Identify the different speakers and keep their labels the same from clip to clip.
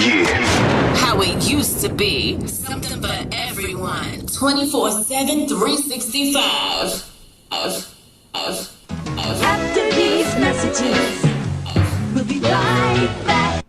Speaker 1: How it used to be. Something for everyone. 24/7, 365.
Speaker 2: After these messages, we'll be right back.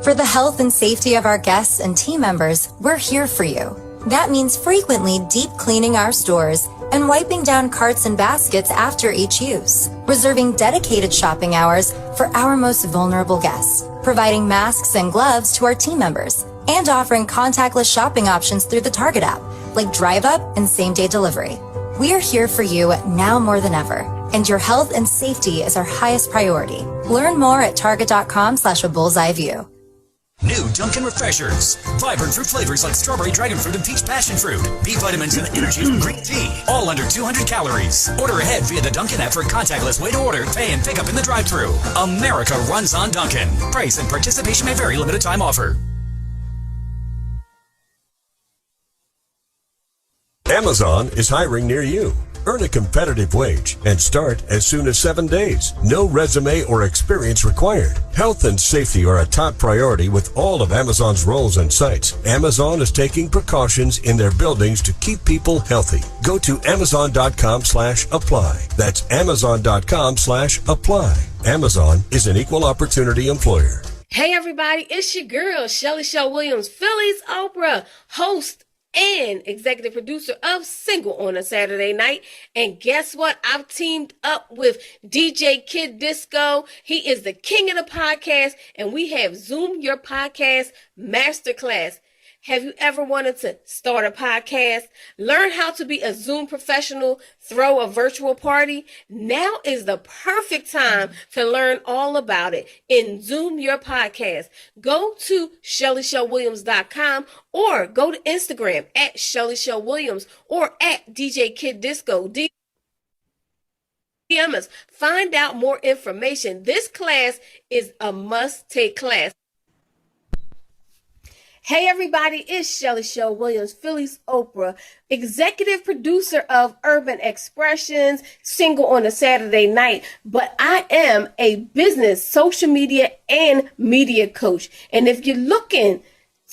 Speaker 3: For the health and safety of our guests and team members, we're here for you. That means frequently deep cleaning our stores and wiping down carts and baskets after each use, reserving dedicated shopping hours for our most vulnerable guests, providing masks and gloves to our team members, and offering contactless shopping options through the Target app, like Drive Up and same-day delivery. We are here for you now more than ever, and your health and safety is our highest priority. Learn more at target.com/a bullseye view.
Speaker 4: New Dunkin' Refreshers. Vibrant fruit flavors like strawberry, dragon fruit, and peach passion fruit. B vitamins and energy from green tea. All under 200 calories. Order ahead via the Dunkin' app for a contactless way to order, pay, and pick up in the drive-thru. America runs on Dunkin'. Price and participation may vary. Limited time offer.
Speaker 5: Amazon is hiring near you. Earn a competitive wage and start as soon as 7 days. No resume or experience required. Health and safety are a top priority with all of Amazon's roles and sites. Amazon is taking precautions in their buildings to keep people healthy. Go to amazon.com/apply. That's amazon.com/apply. Amazon is an equal opportunity employer.
Speaker 6: Hey everybody, it's your girl, Shelly Show Williams, Philly's Oprah, host and executive producer of Single on a Saturday Night. And guess what? I've teamed up with DJ Kid Disco. He is the king of the podcast, and we have Zoom Your Podcast Masterclass. Have you ever wanted to start a podcast? Learn how to be a Zoom professional, throw a virtual party? Now is the perfect time to learn all about it in Zoom Your Podcast. Go to ShellyShowWilliams.com or go to Instagram at ShellyShowWilliams or at DJ Kid Disco. DM us. Find out more information. This class is a must-take class. Hey everybody, it's Shelly Show Williams, Philly's Oprah, executive producer of Urban Expressions, Single on a Saturday Night, but I am a business, social media, and media coach. And if you're looking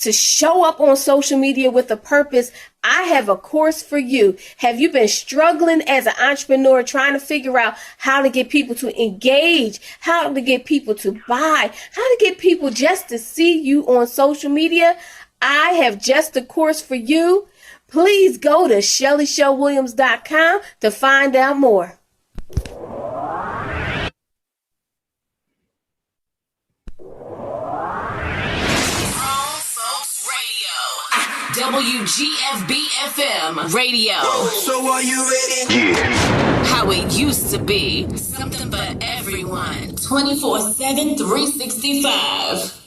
Speaker 6: to show up on social media with a purpose, I have a course for you. Have you been struggling as an entrepreneur trying to figure out how to get people to engage, how to get people to buy, how to get people just to see you on social media? I have just the course for you. Please go to ShellyShowWilliams.com to find out more.
Speaker 1: WGFB-FM radio.
Speaker 7: So are you ready?
Speaker 1: How it used to be. Something for everyone. 24/7, 365.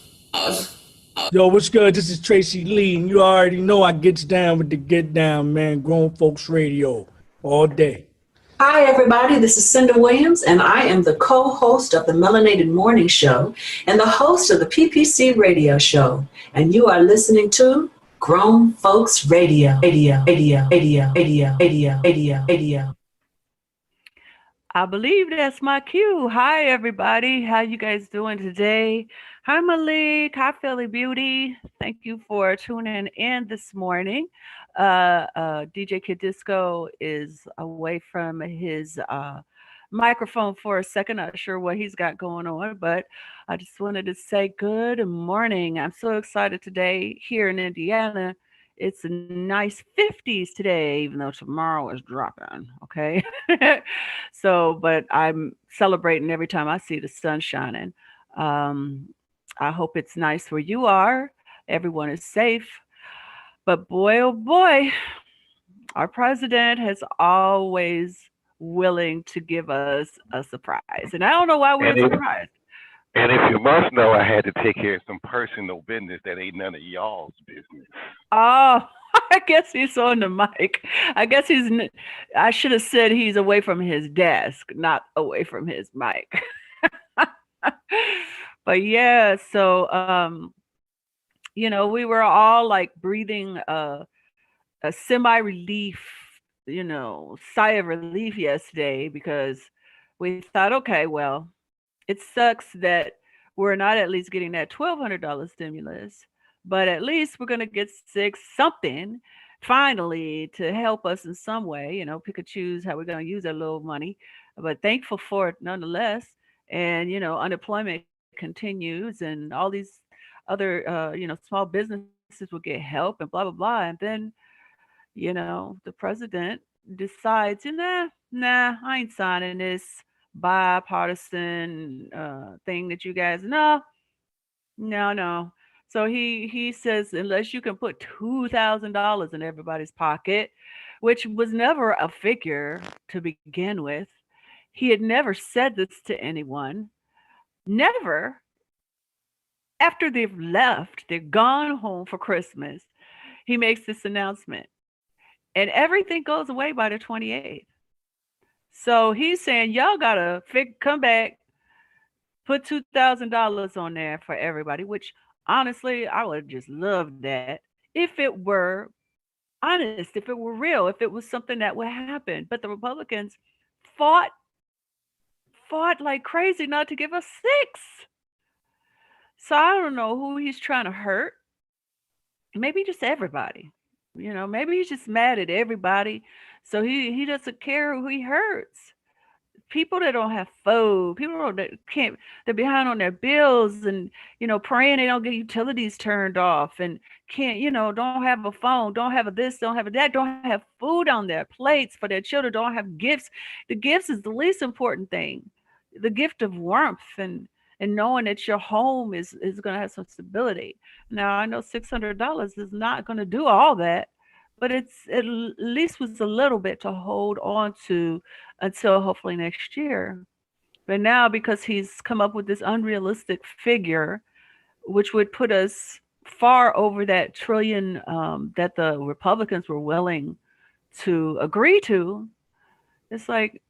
Speaker 8: Yo, what's good? This is Tracy Lee, and you already know I gets down with the get down, man. Grown Folks Radio all day.
Speaker 9: Hi, everybody. This is Cinda Williams, and I am the co-host of the Melanated Morning Show and the host of the PPC Radio Show. And you are listening to Grown Folks Radio.
Speaker 10: I believe that's my cue. Hi, everybody. How you guys doing today? Hi, Malik. Hi, Philly Beauty. Thank you for tuning in this morning. DJ Kid Disco is away from his microphone for a second. Not sure what he's got going on, but I just wanted to say good morning. I'm so excited today here in Indiana. It's a nice 50s today, even though tomorrow is dropping. Okay. But I'm celebrating every time I see the sun shining. I hope it's nice where you are. Everyone is safe. But boy, oh boy, our president has always willing to give us a surprise. And I don't know why we're surprised.
Speaker 11: And if you must know, I had to take care of some personal business that ain't none of y'all's business.
Speaker 10: Oh, I guess he's on the mic. I should have said he's away from his desk, not away from his mic. But yeah, so, we were all like breathing a semi-relief, sigh of relief yesterday because we thought, okay, well, it sucks that we're not at least getting that $1,200 stimulus, but at least we're going to get six something finally to help us in some way, pick and choose how we're going to use that little money, but thankful for it nonetheless. And, unemployment continues and all these other, small businesses will get help and blah, blah, blah. And then, the president decides, nah, I ain't signing this bipartisan thing that you guys know. No, no. So he says unless you can put $2,000 in everybody's pocket, which was never a figure to begin with. He had never said this to anyone. Never. After they've left, they're gone home for Christmas. He makes this announcement, and everything goes away by the 28th. So he's saying y'all gotta come back, put $2,000 on there for everybody. Which honestly, I would just love that if it were honest, if it were real, if it was something that would happen. But the Republicans fought like crazy not to give us six. So I don't know who he's trying to hurt. Maybe just everybody. Maybe he's just mad at everybody. So he doesn't care who he hurts. People that don't have food, people that can't, they're behind on their bills and, praying they don't get utilities turned off and can't, don't have a phone, don't have a this, don't have a that, don't have food on their plates for their children, don't have gifts. The gifts is the least important thing. The gift of warmth and knowing that your home is going to have some stability. Now, I know $600 is not going to do all that, but it's at least was a little bit to hold on to until hopefully next year. But now, because he's come up with this unrealistic figure, which would put us far over that trillion that the Republicans were willing to agree to, it's like,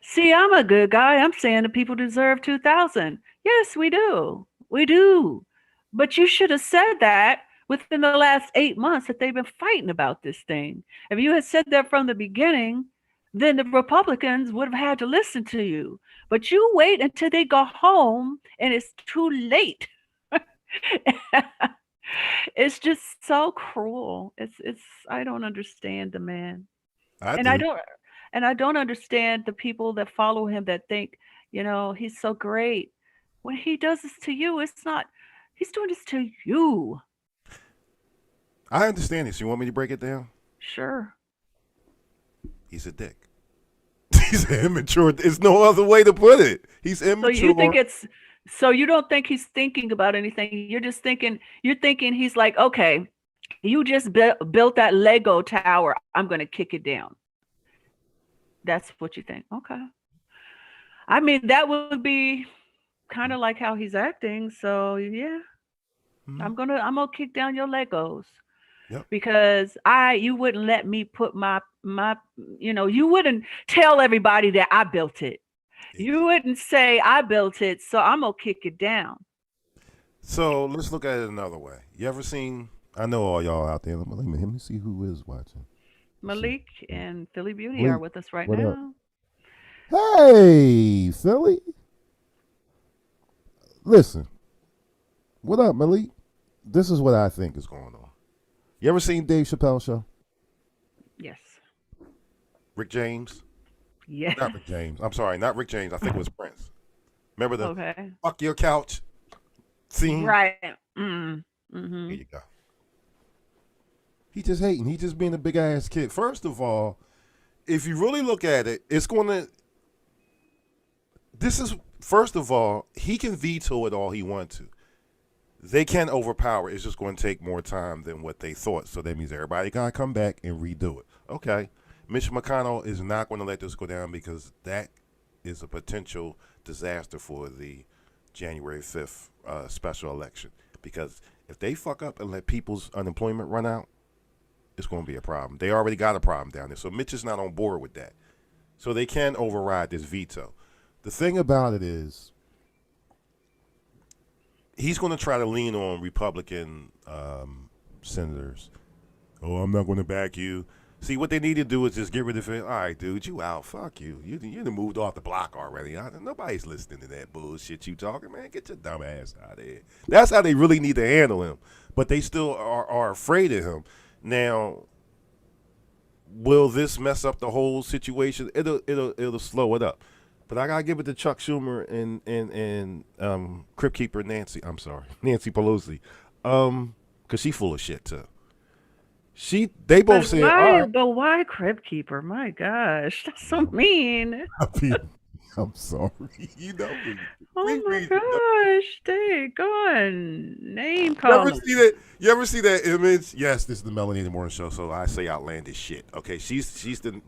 Speaker 10: see, I'm a good guy. I'm saying the people deserve 2,000. Yes, we do. We do. But you should have said that within the last 8 months that they've been fighting about this thing. If you had said that from the beginning, then the Republicans would have had to listen to you. But you wait until they go home and it's too late. It's just so cruel. It's I don't understand the man. And I don't understand the people that follow him that think, he's so great. When he does this to you, it's not, he's doing this to you.
Speaker 12: I understand this. You want me to break it down?
Speaker 10: Sure.
Speaker 12: He's a dick. He's immature. There's no other way to put it. He's immature.
Speaker 10: So you don't think he's thinking about anything. You're thinking he's like, okay, you just built that Lego tower. I'm going to kick it down. That's what you think. Okay. I mean, that would be kind of like how he's acting. So yeah, I'm gonna kick down your Legos.
Speaker 12: Yep.
Speaker 10: Because you wouldn't let me put my you wouldn't tell everybody that I built it. You wouldn't say I built it, so I'm gonna kick it down.
Speaker 12: So let's look at it another way. You ever seen? I know all y'all out there. Let me see who is watching.
Speaker 10: Malik and Philly Beauty are with us right now.
Speaker 12: Hey, Philly. Listen. What up, Malik? This is what I think is going on. You ever seen Dave Chappelle's show?
Speaker 10: Yes.
Speaker 12: Rick James?
Speaker 10: Yeah.
Speaker 12: Not Rick James. I'm sorry, not Rick James. I think it was Prince. Remember the fuck your couch scene?
Speaker 10: Right. Mm-hmm.
Speaker 12: Here you go. He just hating. He just being a big ass kid. First of all, if you really look at it, it's going to. First of all, he can veto it all he wants to. They can overpower it. It's just going to take more time than what they thought. So that means everybody got to come back and redo it. Okay. Mitch McConnell is not going to let this go down because that is a potential disaster for the January 5th special election. Because if they fuck up and let people's unemployment run out, it's going to be a problem. They already got a problem down there. So Mitch is not on board with that. So they can override this veto. The thing about it is he's going to try to lean on Republican senators. Oh, I'm not going to back you. See, what they need to do is just get rid of it. All right, dude, you out. Fuck you. You done moved off the block already. Nobody's listening to that bullshit you talking, man. Get your dumb ass out of here. That's how they really need to handle him. But they still are afraid of him. Now, will this mess up the whole situation? It'll slow it up. But I gotta give it to Chuck Schumer and Crypt Keeper Nancy. I'm sorry, Nancy Pelosi, because she full of shit too. They both said,
Speaker 10: why? But why Crypt Keeper? My gosh, that's so mean.
Speaker 12: I'm sorry. You know me.
Speaker 10: Oh my gosh, dang, go on. Name calling.
Speaker 12: You ever see that image? Yes, this is the Melanated Morning Show, so I say outlandish shit. Okay, she's the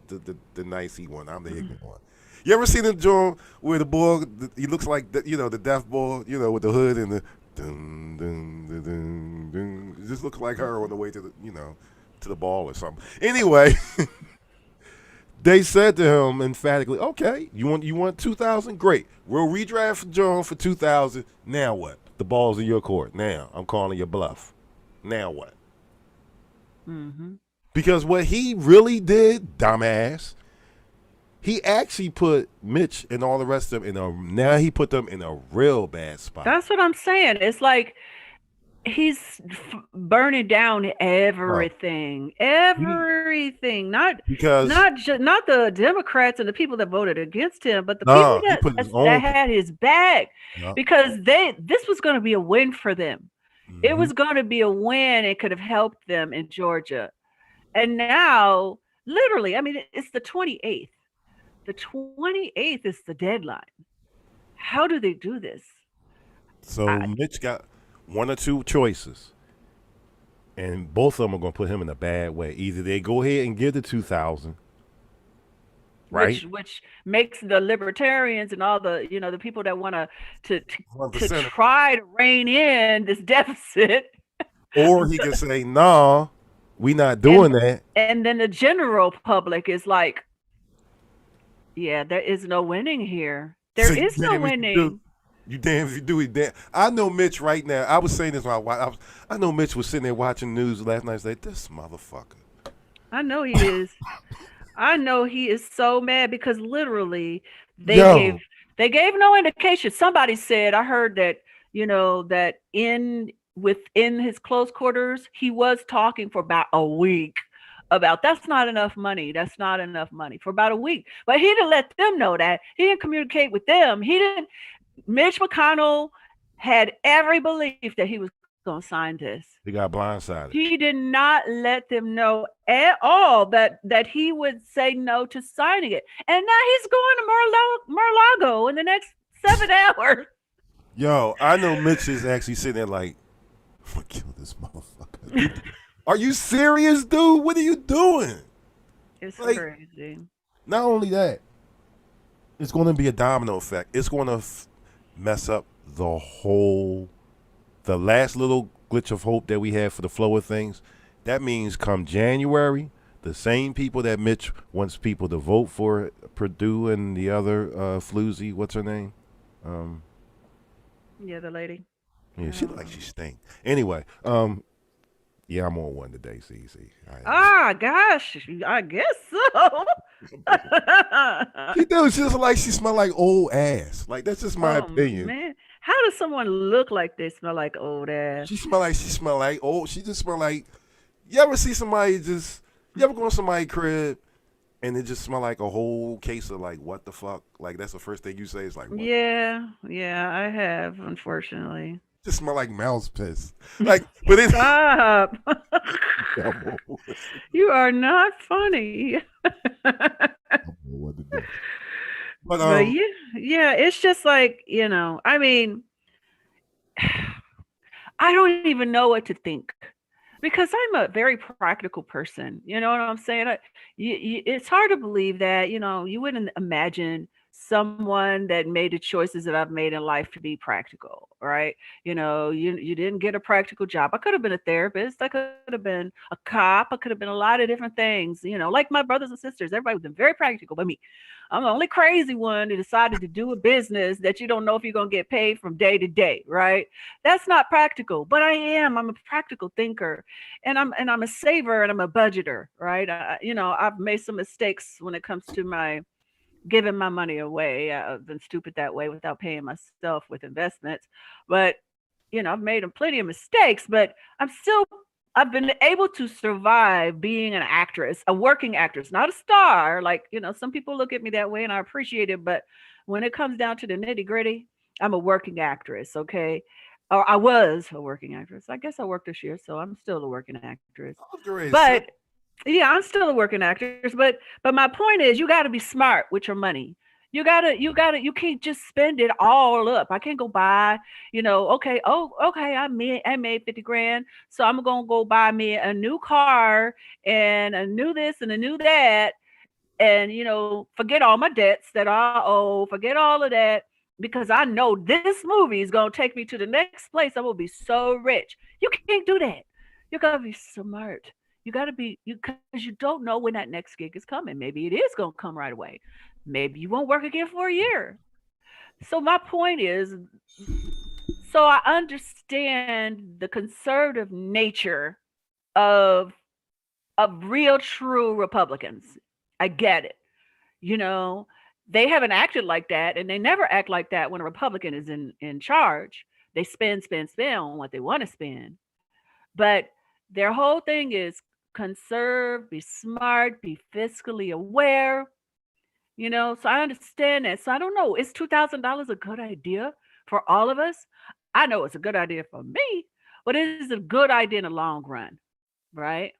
Speaker 12: nicey one. I'm the ignorant one. You ever seen the joint where the boy, he looks like the deaf boy, with the hood and the dun dun dun dun dun. It just looks like her on the way to the ball or something. Anyway. They said to him emphatically, "Okay, you want 2,000? Great. We'll redraft John for 2,000. Now what? The ball's in your court. Now I'm calling your bluff. Now what?"
Speaker 10: Mm-hmm.
Speaker 12: Because what he really did, dumbass, he actually put Mitch and all the rest of them now he put them in a real bad spot.
Speaker 10: That's what I'm saying. It's like he's burning down everything, not the Democrats and the people that voted against him, but the people that had his back, because this was going to be a win for them. Mm-hmm. It was going to be a win. It could have helped them in Georgia. And now, literally, I mean, it's the 28th. The 28th is the deadline. How do they do this?
Speaker 12: So Mitch got one or two choices, and both of them are going to put him in a bad way. Either they go ahead and give the 2,000, right?
Speaker 10: Which makes the libertarians and all the the people that want to try to rein in this deficit.
Speaker 12: Or he can say, "Nah, we not doing that."
Speaker 10: And then the general public is like, "Yeah, there is no winning here. There is no winning."
Speaker 12: You damn if you do it. Damn. I know Mitch right now. I was saying this when I know Mitch was sitting there watching news last night. Like, this motherfucker.
Speaker 10: I know he is. I know he is so mad because literally they gave no indication. Somebody said, I heard that that within his close quarters he was talking for about a week about that's not enough money. That's not enough money for about a week. But he didn't let them know that. He didn't communicate with them. Mitch McConnell had every belief that he was going to sign this.
Speaker 12: He got blindsided.
Speaker 10: He did not let them know at all that he would say no to signing it. And now he's going to Mar-a-Lago in the next 7 hours.
Speaker 12: Yo, I know Mitch is actually sitting there like, I'm going to kill this motherfucker. Are you serious, dude? What are you doing?
Speaker 10: It's crazy.
Speaker 12: Not only that, it's going to be a domino effect. It's going to mess up the last little glitch of hope that we had for the flow of things. That means come January, the same people that Mitch wants people to vote for, Purdue and the other floozy, what's her name?
Speaker 10: Yeah, the lady.
Speaker 12: Yeah, she look like she stink. Anyway, yeah, I'm on one today, CC.
Speaker 10: Gosh, I guess so.
Speaker 12: She does just like she smell like old ass. Like that's just my opinion.
Speaker 10: Man, how does someone look like they smell like old ass?
Speaker 12: She smell like old. She just smell like. You ever see somebody You ever go to somebody's crib and it just smell like a whole case of like what the fuck? Like that's the first thing you say is like. What?
Speaker 10: Yeah, I have, unfortunately.
Speaker 12: Just smell like mouse piss. Like, but it.
Speaker 10: Stop. You are not funny.
Speaker 12: What to do.
Speaker 10: But yeah, it's just like, I mean, I don't even know what to think because I'm a very practical person. You know what I'm saying? It's hard to believe that, you wouldn't imagine someone that made the choices that I've made in life to be practical, right? You didn't get a practical job. I could have been a therapist. I could have been a cop. I could have been a lot of different things, like my brothers and sisters. Everybody was very practical, but me, I'm the only crazy one who decided to do a business that you don't know if you're going to get paid from day to day, right? That's not practical, but I am. I'm a practical thinker, and I'm a saver, and I'm a budgeter, right? I've made some mistakes when it comes to my giving my money away. I've been stupid that way without paying myself with investments. But, I've made plenty of mistakes, but I've been able to survive being an actress, a working actress, not a star. Like, some people look at me that way and I appreciate it. But when it comes down to the nitty gritty, I'm a working actress. Okay. Or I was a working actress. I guess I worked this year, so I'm still a working actress. But yeah, I'm still a working actress, but my point is you got to be smart with your money. You can't just spend it all up. I can't go buy, okay, okay, I made 50 grand, so I'm going to go buy me a new car and a new this and a new that, and forget all my debts that I owe, forget all of that, because I know this movie is going to take me to the next place. I will be so rich. You can't do that. You got to be smart. You got to be, because you don't know when that next gig is coming. Maybe it is going to come right away. Maybe you won't work again for a year. So my point is, so I understand the conservative nature of real true Republicans. I get it. They haven't acted like that, and they never act like that when a Republican is in charge. They spend on what they want to spend. But their whole thing is conserve, be smart, be fiscally aware. So I understand that. So I don't know. Is $2,000 a good idea for all of us? I know it's a good idea for me, but it is a good idea in the long run, right?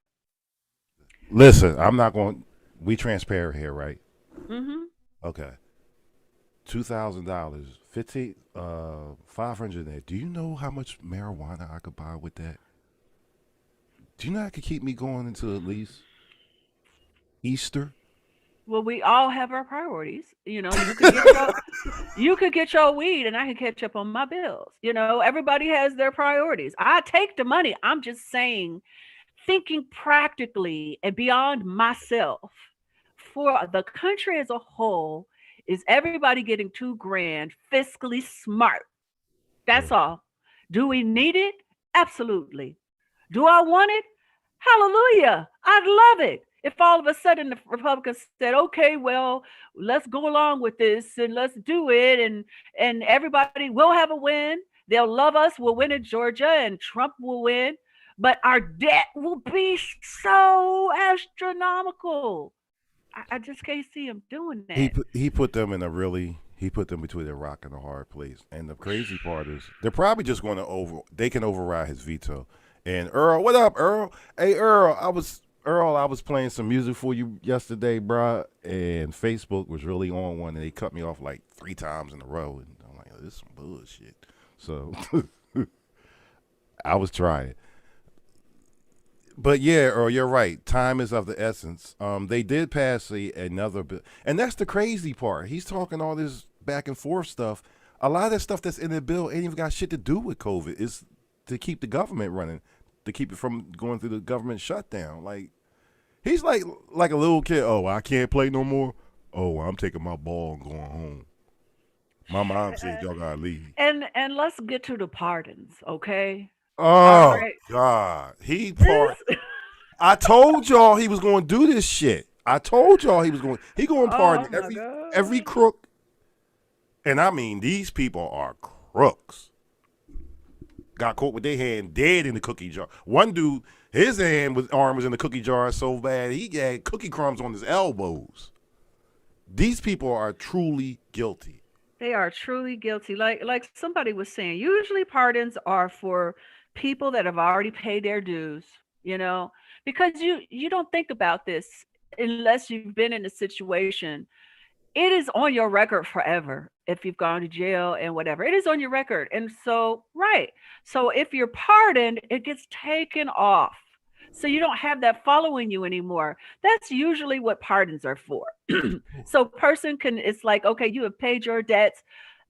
Speaker 12: Listen, I'm not going. We transparent here, right?
Speaker 10: Mm-hmm.
Speaker 12: Okay. $2,000, 500 there. Do you know how much marijuana I could buy with that? Do you know I could keep me going until at least Easter?
Speaker 10: Well, we all have our priorities. You could get your weed, and I could catch up on my bills. Everybody has their priorities. I take the money. I'm just saying, thinking practically and beyond myself for the country as a whole, is everybody getting 2 grand fiscally smart? That's all. Do we need it? Absolutely. Do I want it? Hallelujah. I'd love it. If all of a sudden the Republicans said, okay, well, let's go along with this and let's do it, and everybody will have a win. They'll love us. We'll win in Georgia and Trump will win. But our debt will be so astronomical. I just can't see him doing that.
Speaker 12: He put them between a rock and a hard place. And the crazy part is they're probably just going to they can override his veto. And Earl, what up, Earl? Hey, Earl, I was playing some music for you yesterday, bro, and Facebook was really on one, and they cut me off like 3 times in a row. And I'm like, oh, this is some bullshit. So I was trying. But yeah, Earl, you're right. Time is of the essence. They did pass another bill. And that's the crazy part. He's talking all this back and forth stuff. A lot of that stuff that's in the bill ain't even got shit to do with COVID. It's to keep the government running, to keep it from going through the government shutdown. Like, he's like a little kid. Oh, I can't play no more. Oh, I'm taking my ball and going home. My mom said y'all gotta leave.
Speaker 10: And let's get to the pardons, okay?
Speaker 12: Oh, right. God. I told y'all he was going to do this shit. I told y'all he going to pardon every crook. And I mean, these people are crooks. Got caught with their hand dead in the cookie jar. One dude, his arm was in the cookie jar so bad, he had cookie crumbs on his elbows. These people are truly guilty.
Speaker 10: They are truly guilty. Like somebody was saying, usually pardons are for people that have already paid their dues, because you don't think about this unless you've been in a situation. It is on your record forever if you've gone to jail and whatever. It is on your record. And so, right. So if you're pardoned, it gets taken off. So you don't have that following you anymore. That's usually what pardons are for. So person can, it's like, okay, you have paid your debts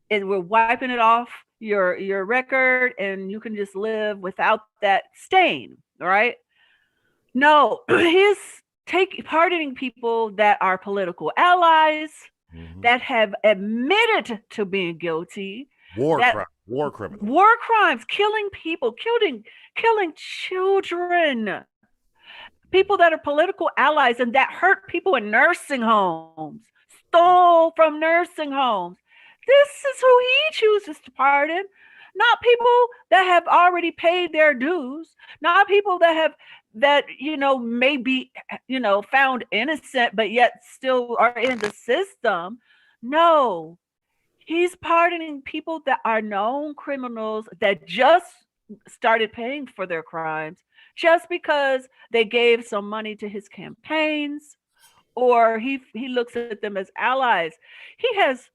Speaker 10: and we're wiping it off your record and you can just live without that stain, right? No, he's pardoning people that are political allies, that have admitted to being guilty,
Speaker 12: War
Speaker 10: that
Speaker 12: crime, war criminals.
Speaker 10: war crimes, killing people, killing children, people that are political allies and that hurt people in nursing homes, stole from nursing homes. This is who he chooses to pardon, not people that have already paid their dues, not people that may be found innocent but yet still are in the system. No, he's pardoning people that are known criminals that just started paying for their crimes just because they gave some money to his campaigns, or he looks at them as allies. He has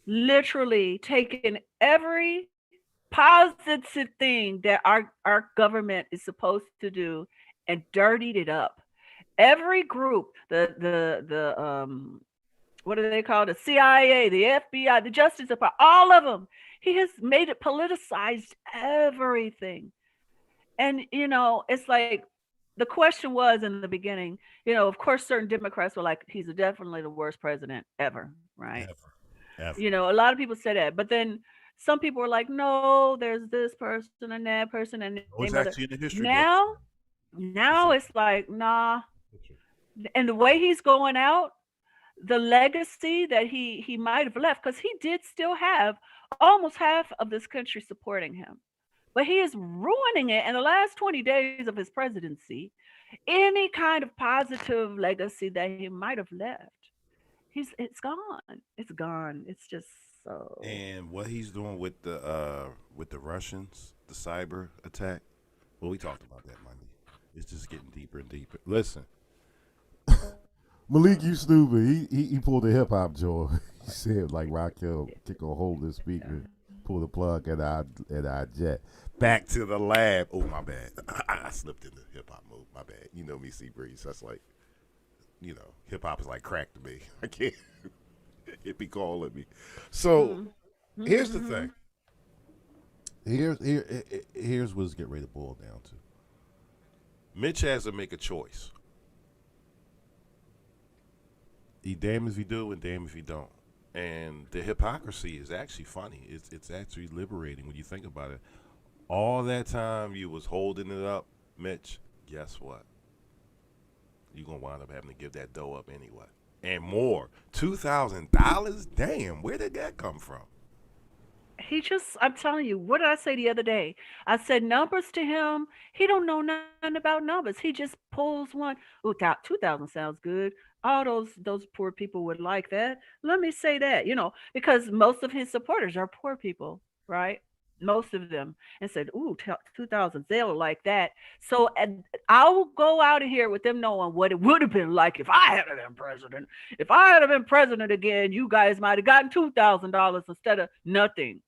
Speaker 10: literally taken every positive thing that our government is supposed to do and dirtied it up. Every group, the what do they call it? The CIA, the FBI, the Justice Department, all of them. He has made it politicized everything. And, it's like the question was in the beginning, of course, certain Democrats were like, he's definitely the worst president ever, right?
Speaker 12: Ever.
Speaker 10: A lot of people said that. But then some people were like, no, there's this person and that person. And
Speaker 12: it's actually in the history
Speaker 10: now, now it's like, nah. And the way he's going out, the legacy that he might have left, because he did still have almost half of this country supporting him. But he is ruining it in the last 20 days of his presidency. Any kind of positive legacy that he might have left, it's gone. It's gone. It's just so.
Speaker 12: And what he's doing with the Russians, the cyber attack. Well, we talked about that Monday. It's just getting deeper and deeper. Listen,
Speaker 13: Malik, you stupid. He pulled a hip hop joint. He said like Raquel kick a hold of the speaker, pull the plug at our jet.
Speaker 12: Back to the lab. Oh, my bad. I slipped in the hip hop mode. My bad. You know me, C Breeze. That's like, hip hop is like crack to me. I can't. It be calling me. So here's the thing.
Speaker 13: Here's what's get ready to boil down to.
Speaker 12: Mitch has to make a choice. He damn if he do and damn if he don't. And the hypocrisy is actually funny. It's actually liberating when you think about it. All that time you was holding it up, Mitch, guess what? You're going to wind up having to give that dough up anyway. And more. $2,000? Damn, where did that come from?
Speaker 10: I'm telling you, what did I say the other day? I said numbers to him. He don't know nothing about numbers. He just pulls one. Oh, 2,000 sounds good. All those poor people would like that. Let me say that, because most of his supporters are poor people, right? Most of them. And said, ooh, 2,000, they'll like that. So I will go out of here with them knowing what it would have been like if I had been president. If I had been president again, you guys might have gotten $2,000 instead of nothing.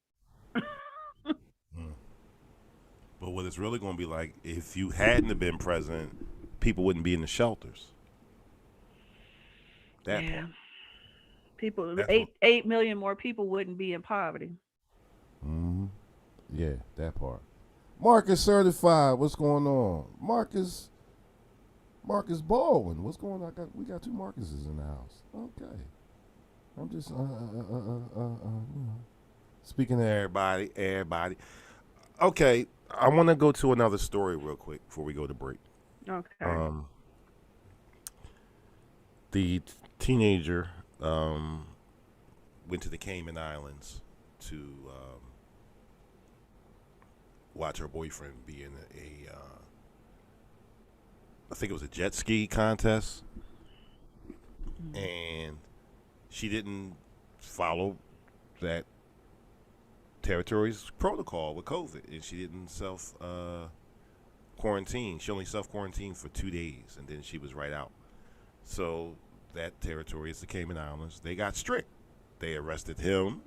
Speaker 12: But what it's really going to be like, if you hadn't have been president, people wouldn't be in the shelters. That part.
Speaker 10: People, 8 million more people wouldn't be in poverty.
Speaker 13: Mm-hmm. Yeah, that part. Marcus certified. What's going on? Marcus Baldwin. What's going on? We got two Marcuses in the house. Okay. I'm just
Speaker 12: Speaking of everybody. Okay, I want to go to another story real quick before we go to break.
Speaker 10: Okay.
Speaker 12: The teenager went to the Cayman Islands to watch her boyfriend be in I think it was a jet ski contest, and she didn't follow that territory's protocol with COVID, and she didn't quarantine. She only self-quarantined for 2 days, and then she was right out. So that territory is the Cayman Islands. They got strict. They arrested him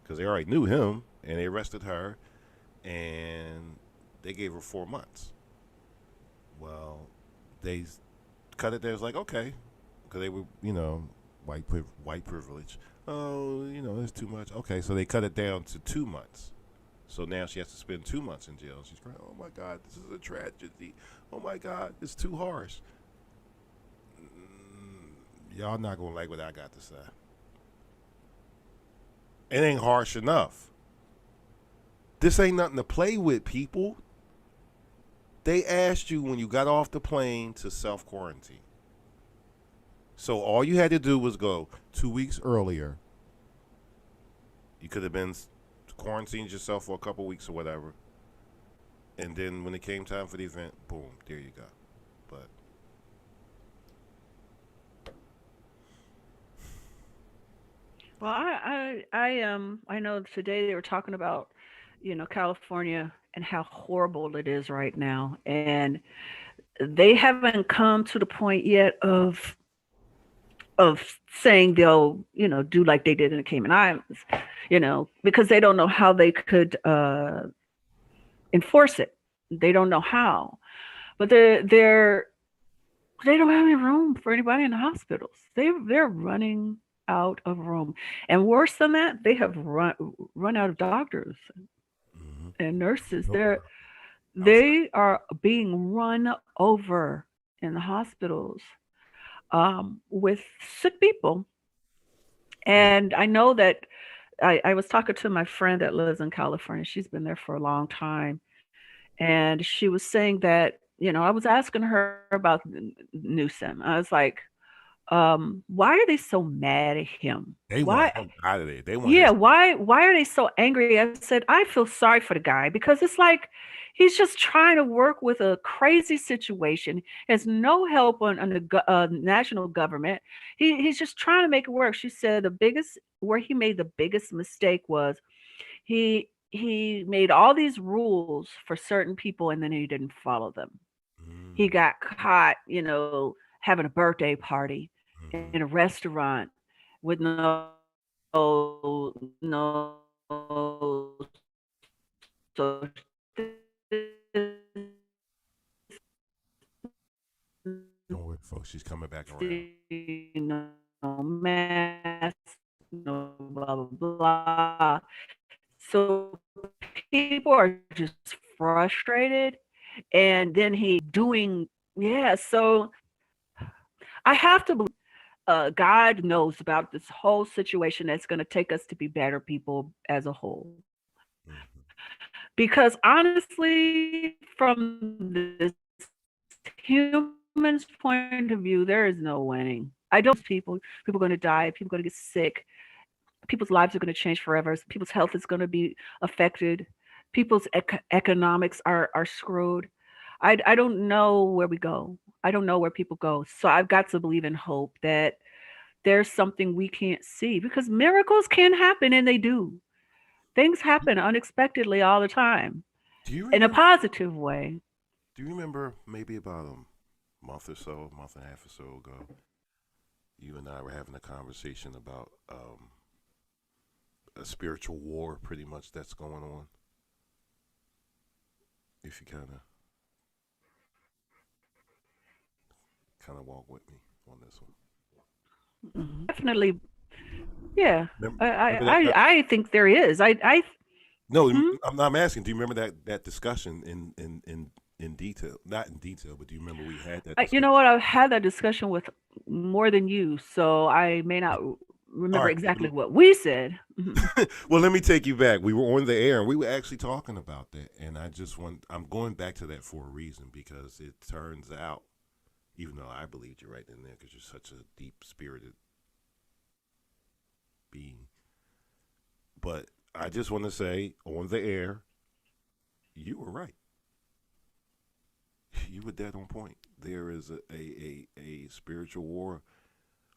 Speaker 12: because they already knew him, and they arrested her, and they gave her 4 months. Well, they cut it there. It's like, okay, because they were, white privilege. Oh, it's too much. Okay, so they cut it down to 2 months. So now she has to spend 2 months in jail. She's crying, oh my God, this is a tragedy. Oh my God, it's too harsh. Y'all not going to like what I got to say. It ain't harsh enough. This ain't nothing to play with, people. They asked you when you got off the plane to self-quarantine. So all you had to do was go 2 weeks earlier. You could have been quarantined yourself for a couple weeks or whatever. And then when it came time for the event, boom, there you go. But
Speaker 10: Well, I know today they were talking about, California and how horrible it is right now, and they haven't come to the point yet of saying they'll, do like they did in the Cayman Islands, because they don't know how they could enforce it. They don't know how, but they don't have any room for anybody in the hospitals. They're running out of room, and worse than that, they have run out of doctors and nurses. They are being run over in the hospitals with sick people. And I know that I was talking to my friend that lives in California. She's been there for a long time. And she was saying that, I was asking her about Newsom. I was like, why are they so mad at him?
Speaker 12: they
Speaker 10: Why?
Speaker 12: want him out of there. They want
Speaker 10: Yeah,
Speaker 12: his.
Speaker 10: why are they so angry? I said, I feel sorry for the guy because it's like he's just trying to work with a crazy situation. Has no help on the national government. He's just trying to make it work. She said where he made the biggest mistake was he made all these rules for certain people and then he didn't follow them. He got caught, having a birthday party in a restaurant with no social
Speaker 12: Don't worry, folks. She's coming back around.
Speaker 10: no mask, no blah blah blah. So people are just frustrated, and then he doing So I have to believe God knows about this whole situation that's going to take us to be better people as a whole. Because honestly, from this human's point of view, there is no winning. I don't people are going to die, people are going to get sick, people's lives are going to change forever, people's health is going to be affected, people's economics are screwed. I don't know where we go. I don't know where people go. So I've got to believe in hope that there's something we can't see because miracles can happen and they do. Things happen unexpectedly all the time in a positive way.
Speaker 12: Do you remember maybe about a month and a half or so ago, you and I were having a conversation about a spiritual war pretty much that's going on? If you kind of walk with me on this one.
Speaker 10: Definitely. Yeah.
Speaker 12: Remember
Speaker 10: I think there is.
Speaker 12: No, I'm asking. Do you remember that discussion in detail? Not in detail, but do you remember we had that discussion?
Speaker 10: You know what? I've had that discussion with more than you, so I may not remember exactly what we said.
Speaker 12: Well, let me take you back. We were on the air, and we were actually talking about that. And I'm going back to that for a reason, because it turns out, even though I believed you right in there, because you're such a deep-spirited being, but I just want to say, on the air, you were right. You were dead on point. There is a spiritual war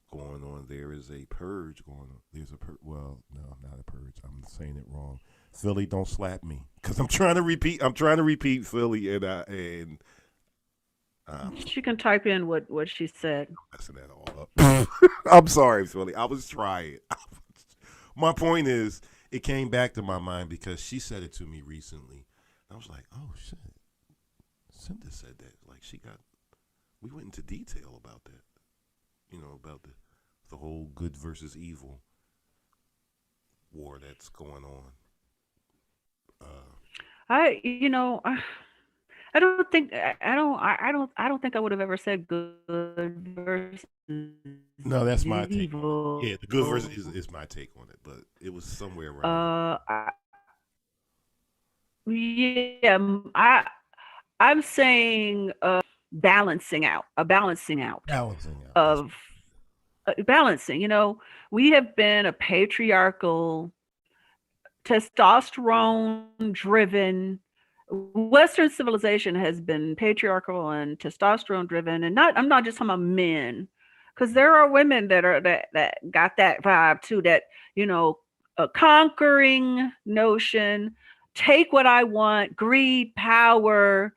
Speaker 12: going on. There is a purge going on. There's well, no, not a purge. I'm saying it wrong. Philly, don't slap me, because I'm trying to repeat Philly, and
Speaker 10: she can type in what she said.
Speaker 12: I'm messing that all up. I'm sorry, Philly. I was trying. My point is, it came back to my mind because she said it to me recently. I was like, oh, shit. Lucinda said that. Like we went into detail about that. About the whole good versus evil war that's going on.
Speaker 10: I, you know, I don't think I don't think I would have ever said good versus
Speaker 12: No, that's my take on it.
Speaker 10: evil.
Speaker 12: Yeah, the good versus is my take on it, but it was somewhere around there.
Speaker 10: I, yeah, I'm saying balancing out
Speaker 12: Balancing out.
Speaker 10: of balancing. We have been a patriarchal, testosterone driven. Western civilization has been patriarchal and testosterone driven, and I'm not just talking about men, because there are women that got that vibe too. That a conquering notion, take what I want, greed, power.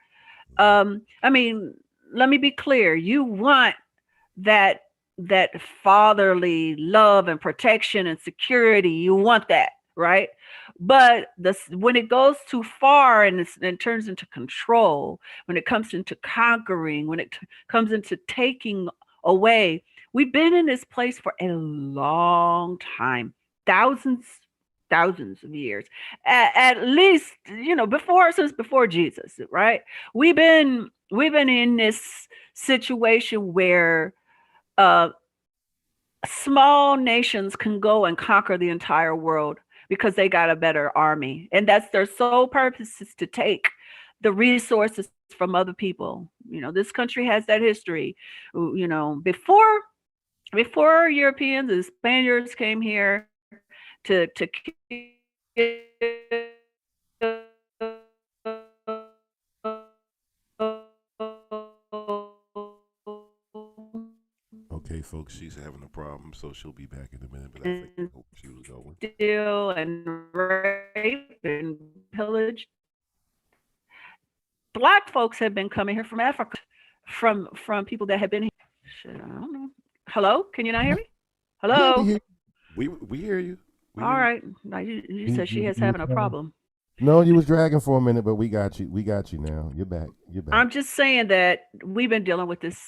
Speaker 10: I mean, let me be clear. You want that fatherly love and protection and security. You want that, right? But when it goes too far and it turns into control, when it comes into conquering, when it comes into taking away, we've been in this place for a long time, thousands of years, at least, since before Jesus, right? We've been in this situation where small nations can go and conquer the entire world because they got a better army, and that's their sole purpose, is to take the resources from other people. This country has that history. Before Europeans and Spaniards came here to
Speaker 12: Okay, folks, she's having a problem, so she'll be back in a minute. But I think she was going.
Speaker 10: steal and rape and pillage. Black folks have been coming here from Africa, from people that have been here. Shit, I don't know. Hello, can you not hear me? Hello.
Speaker 12: Yeah, we hear you.
Speaker 10: All right. Now you said she is having a problem.
Speaker 13: No, you was dragging for a minute, but we got you. We got you now. You're back.
Speaker 10: I'm just saying that we've been dealing with this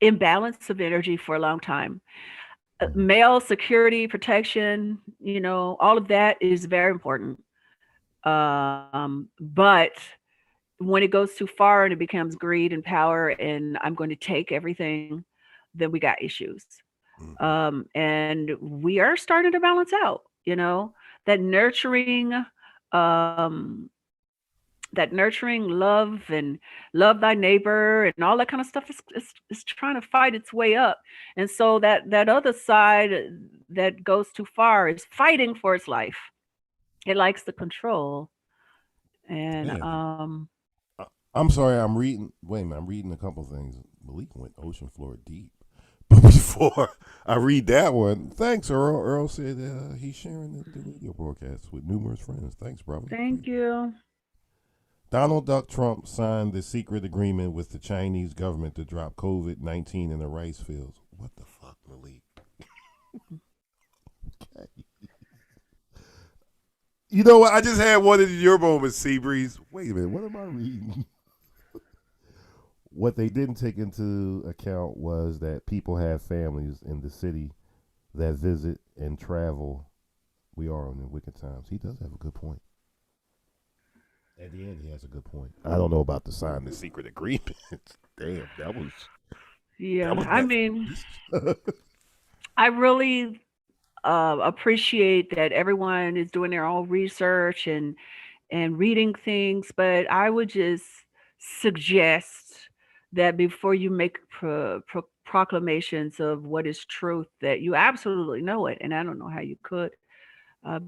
Speaker 10: imbalance of energy for a long time. Male security, protection, all of that is very important. But when it goes too far and it becomes greed and power and I'm going to take everything, then we got issues. And we are starting to balance out, that nurturing love and love thy neighbor and all that kind of stuff is trying to fight its way up. And so that other side that goes too far is fighting for its life. It likes the control. And
Speaker 13: I'm sorry, I'm reading a couple things. Malik went ocean floor deep. But before I read that one, thanks, Earl. Earl said he's sharing the radio broadcast with numerous friends. Thanks, brother.
Speaker 10: Thank you.
Speaker 13: Donald Duck Trump signed the secret agreement with the Chinese government to drop COVID-19 in the rice fields. What the fuck, Malik? Okay. You know what? I just had one of your moments, Seabreeze. Wait a minute. What am I reading? What they didn't take into account was that people have families in the city that visit and travel. We are in the wicked times. He does have a good point. At the end, he has a good point. I don't know about the sign the secret agreement. Damn, that was.
Speaker 10: Yeah, I mean, I really appreciate that everyone is doing their own research and reading things, but I would just suggest that before you make proclamations of what is truth, that you absolutely know it. And I don't know how you could,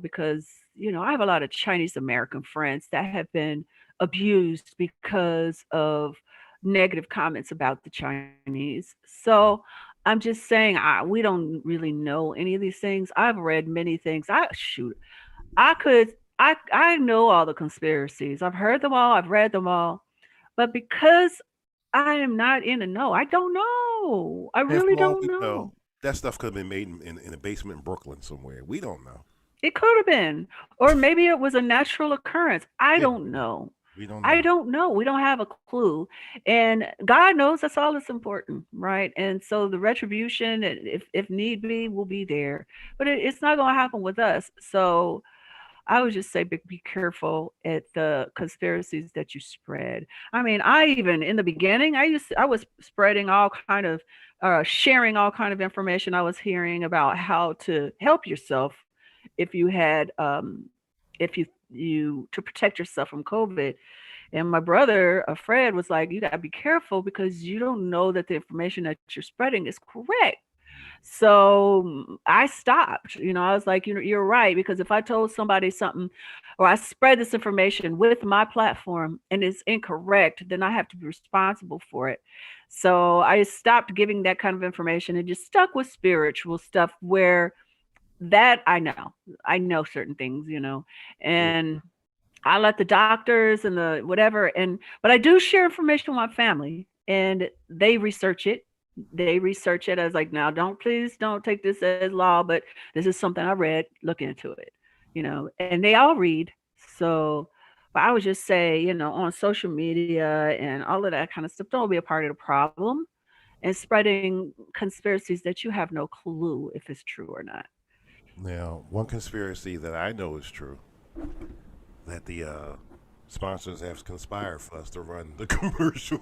Speaker 10: because, I have a lot of Chinese American friends that have been abused because of negative comments about the Chinese. So I'm just saying, we don't really know any of these things. I've read many things. I know all the conspiracies. I've heard them all. I've read them all. But because I am not in the know, I don't know. I really don't know.
Speaker 12: That stuff could have been made in a basement in Brooklyn somewhere. We don't know.
Speaker 10: It could have been. Or maybe it was a natural occurrence. I don't know.
Speaker 12: We don't
Speaker 10: I
Speaker 12: know.
Speaker 10: don't know. We don't have a clue. And God knows that's all that's important, right? And so the retribution, if need be, will be there. But it's not going to happen with us. So I would just say be careful at the conspiracies that you spread. I mean, I even in the beginning, I was spreading all kind of sharing all kind of information I was hearing about how to help yourself if you had if you to protect yourself from COVID. And my brother, Fred, was like, "You got to be careful because you don't know that the information that you're spreading is correct." So I stopped. I was like, you're right. Because if I told somebody something or I spread this information with my platform and it's incorrect, then I have to be responsible for it. So I stopped giving that kind of information and just stuck with spiritual stuff where that I know. I know certain things.
Speaker 12: Yeah.
Speaker 10: And I let the doctors and the whatever but I do share information with my family and they research it. They research it. I was like, now please don't take this as law, but this is something I read. Look into it. And they all read. So, but I would just say, on social media and all of that kind of stuff, don't be a part of the problem and spreading conspiracies that you have no clue if it's true or not.
Speaker 12: Now, one conspiracy that I know is true that the sponsors have conspired for us to run the commercials.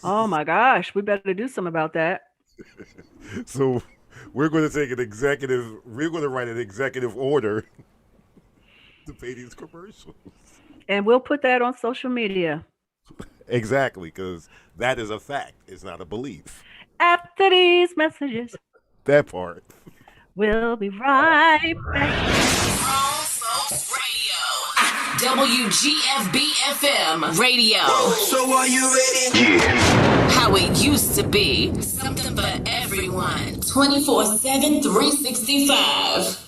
Speaker 10: Oh my gosh, we better do something about that.
Speaker 12: So we're going to take we're going to write an executive order to pay these commercials.
Speaker 10: And we'll put that on social media.
Speaker 12: Exactly, because that is a fact. It's not a belief.
Speaker 10: After these messages,
Speaker 12: That part.
Speaker 10: we'll be right back.
Speaker 1: Grown Folks Radio. WGFB-FM Radio.
Speaker 7: So are you ready?
Speaker 1: How it used to be. Something for everyone. 24/7, 365.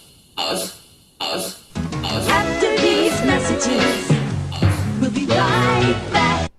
Speaker 2: After these messages, we'll be right back.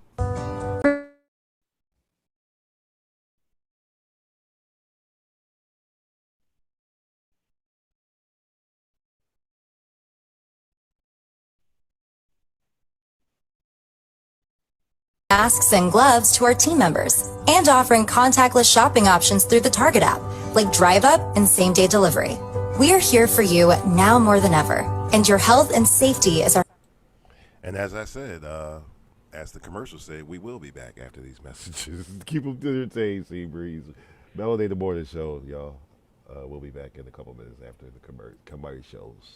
Speaker 3: Masks and gloves to our team members, and offering contactless shopping options through the Target app, like Drive Up and Same Day Delivery. We are here for you now more than ever, and your health and safety is our.
Speaker 12: And as I said, as the commercial said, we will be back after these messages. Keep them entertained, Sea Breeze. Melanated Morning Show, y'all. We'll be back in a couple minutes after the commercials.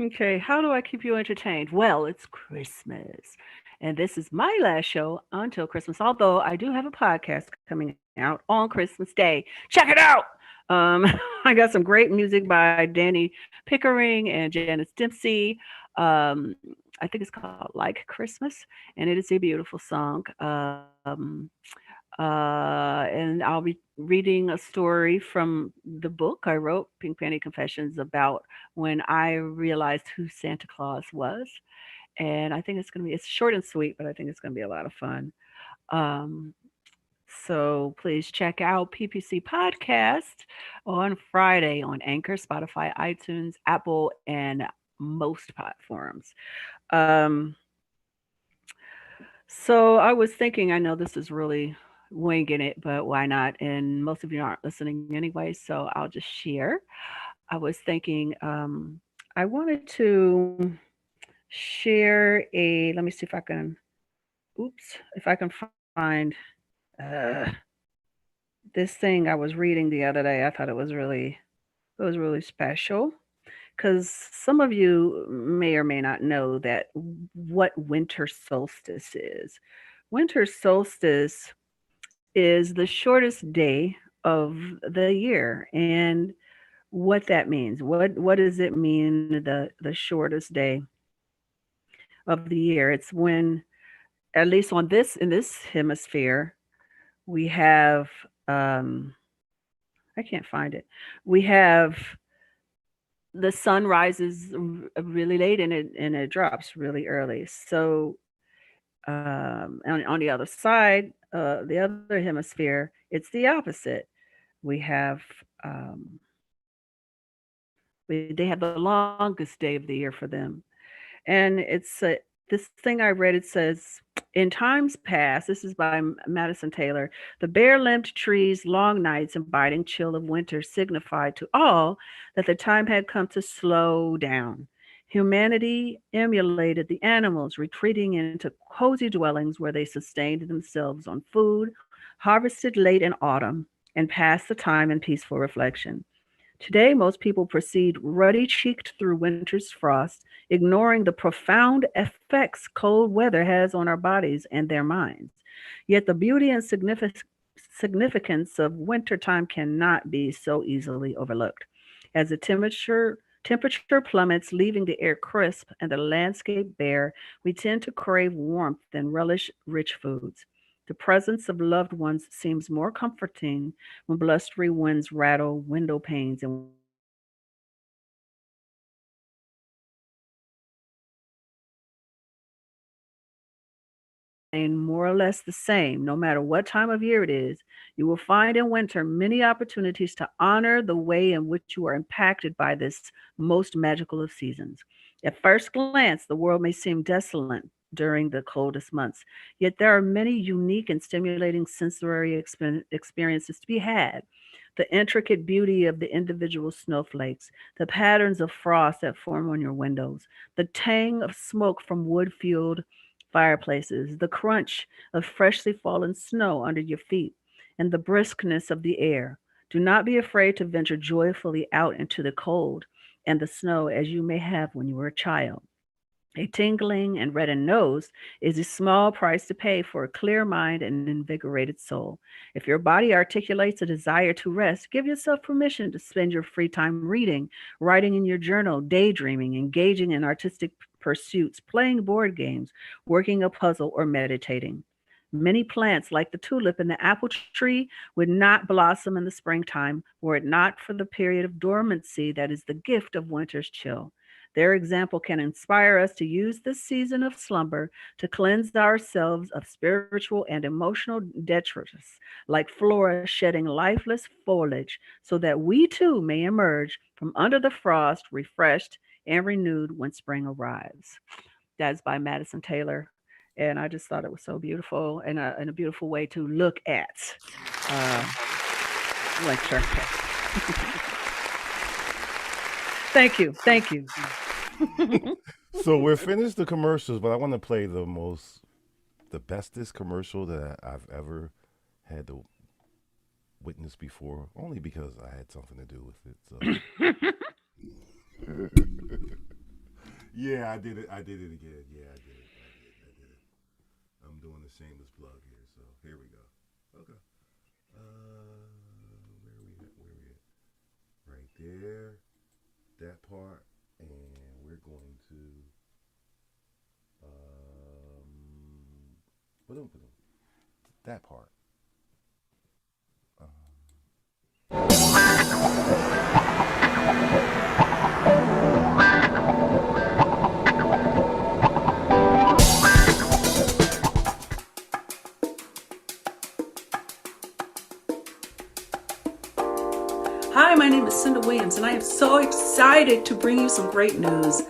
Speaker 10: Okay, how do I keep you entertained? Well, it's Christmas. And this is my last show until Christmas, although I do have a podcast coming out on Christmas Day. Check it out. Um, I got some great music by Danny Pickering and Janice Dempsey. Um, I think it's called Like Christmas, and it is a beautiful song. And I'll be reading a story from the book I wrote, Pink Penny Confessions, about when I realized who Santa Claus was. And I think it's short and sweet, but I think it's going to be a lot of fun. Um, so please check out PPC Podcast on Friday on Anchor, Spotify, iTunes, Apple, and most platforms. Um, so I was thinking, I know this is really winging it, but why not? And most of you aren't listening anyway, so I'll just share. I was thinking, I wanted to share let me see if I can, if I can find uh, this thing I was reading the other day. I thought it was really special because some of you may or may not know that what winter solstice is. Winter solstice is the shortest day of the year, and what that means. What does it mean, the shortest day of the year? It's when, at least in this hemisphere, we have I can't find it. We have the sun rises really late and it drops really early. So on the other side, the other hemisphere, it's the opposite. We have they have the longest day of the year for them, and This thing I read, it says, in times past, this is by Madison Taylor, the bare limbed trees, long nights, and biting chill of winter signified to all that the time had come to slow down. Humanity emulated the animals, retreating into cozy dwellings where they sustained themselves on food harvested late in autumn and passed the time in peaceful reflection. Today, most people proceed ruddy cheeked through winter's frost, ignoring the profound effects cold weather has on our bodies and their minds. Yet, the beauty and significance of wintertime cannot be so easily overlooked. As the temperature plummets, leaving the air crisp and the landscape bare, we tend to crave warmth and relish rich foods. The presence of loved ones seems more comforting when blustery winds rattle window panes and we feel the warmth of their presence. Summer and winter remain more or less the same, no matter what time of year it is. You will find in winter many opportunities to honor the way in which you are impacted by this most magical of seasons. At first glance, the world may seem desolate during the coldest months, yet there are many unique and stimulating sensory experiences to be had. The intricate beauty of the individual snowflakes, the patterns of frost that form on your windows, the tang of smoke from wood fueled fireplaces, the crunch of freshly fallen snow under your feet, and the briskness of the air. Do not be afraid to venture joyfully out into the cold and the snow as you may have when you were a child. A tingling and reddened nose is a small price to pay for a clear mind and invigorated soul. If your body articulates a desire to rest, give yourself permission to spend your free time reading, writing in your journal, daydreaming, engaging in artistic pursuits, playing board games, working a puzzle, or meditating. Many plants, like the tulip and the apple tree, would not blossom in the springtime were it not for the period of dormancy that is the gift of winter's chill. Their example can inspire us to use this season of slumber to cleanse ourselves of spiritual and emotional detritus, like flora shedding lifeless foliage, so that we too may emerge from under the frost refreshed and renewed when spring arrives. That's by Madison Taylor. And I just thought it was so beautiful and a beautiful way to look at uh, winter. Thank you. Thank you.
Speaker 13: So we're finished the commercials, but I want to play the bestest commercial that I've ever had to witness before, only because I had something to do with it. So yeah, I did it. I did it again. Yeah, I did it. I'm doing the shameless plug here. So here we go. Okay. Where are we at? Where are we at? Right there. That part. And we're going to ba-dum, ba-dum. That part.
Speaker 9: Hi, my name is Cinda Williams, and I am so excited to bring you some great news.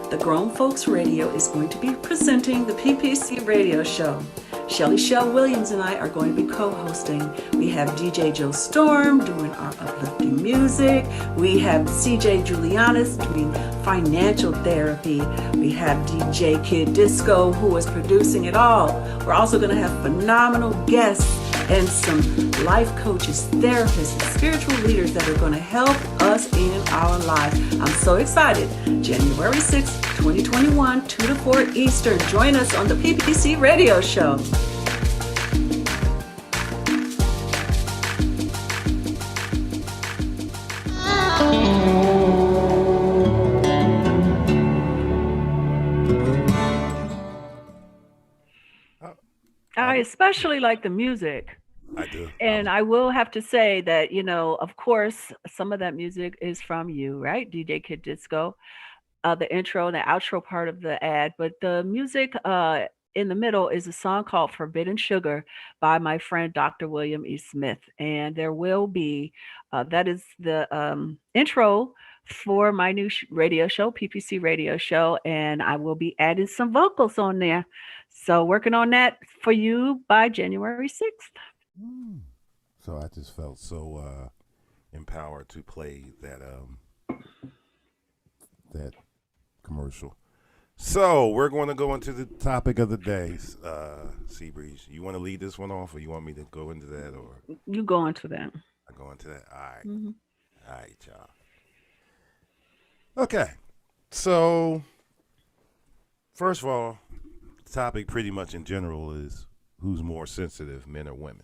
Speaker 9: The Grown Folks Radio is going to be presenting the PPC Radio Show. Shelly Shell Williams and I are going to be co-hosting. We have DJ Joe Storm doing our uplifting music. We have CJ Julianis doing financial therapy. We have DJ Kid Disco who is producing it all. We're also going to have phenomenal guests and some life coaches, therapists, and spiritual leaders that are going to help us in our lives. I'm so excited. January 6th, 2021, 2 to 4 Eastern. Join us on the PPC Radio Show.
Speaker 10: I especially like the music.
Speaker 12: I do.
Speaker 10: And I will have to say that, of course, some of that music is from you, right? DJ Kid Disco, the intro and the outro part of the ad. But the music in the middle is a song called Forbidden Sugar by my friend Dr. William E. Smith. And there will be, that is the intro for my new radio show, PPC radio show, and I will be adding some vocals on there. So working on that for you by January 6th.
Speaker 12: So I just felt so empowered to play that commercial. So we're going to go into the topic of the day. Seabreeze, you want to lead this one off, or you want me to go into that, or
Speaker 10: you go into that?
Speaker 12: I go into that. All right,
Speaker 10: mm-hmm.
Speaker 12: All right, y'all. Okay, so first of all, the topic pretty much in general is who's more sensitive, men or women.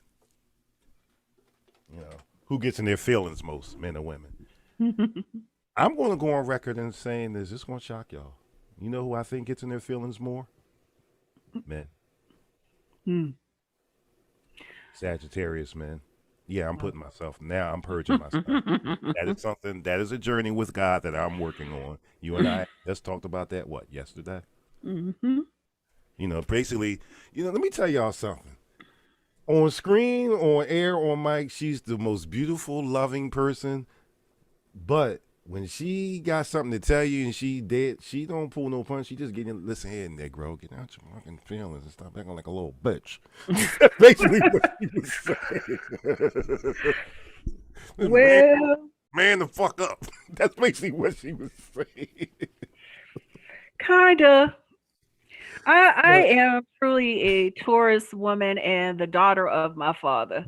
Speaker 12: You know, who gets in their feelings most, men or women. I'm going to go on record and saying this. This is going to shock y'all. You know who I think gets in their feelings more? Men. Sagittarius, man. Yeah, I'm putting myself, now I'm purging myself. That is something, that is a journey with God that I'm working on. You and I just talked about that, yesterday?
Speaker 10: Mm-hmm.
Speaker 12: You know, basically, let me tell y'all something. On screen, on air, on mic, she's the most beautiful, loving person. But when she got something to tell you and she don't pull no punch. She just listen here, Negro, get out your fucking feelings and stop acting like a little bitch. That's basically what she was saying.
Speaker 10: Well,
Speaker 12: man, the fuck up. That's basically what she was saying.
Speaker 10: Kinda. I am truly a Taurus woman and the daughter of my father.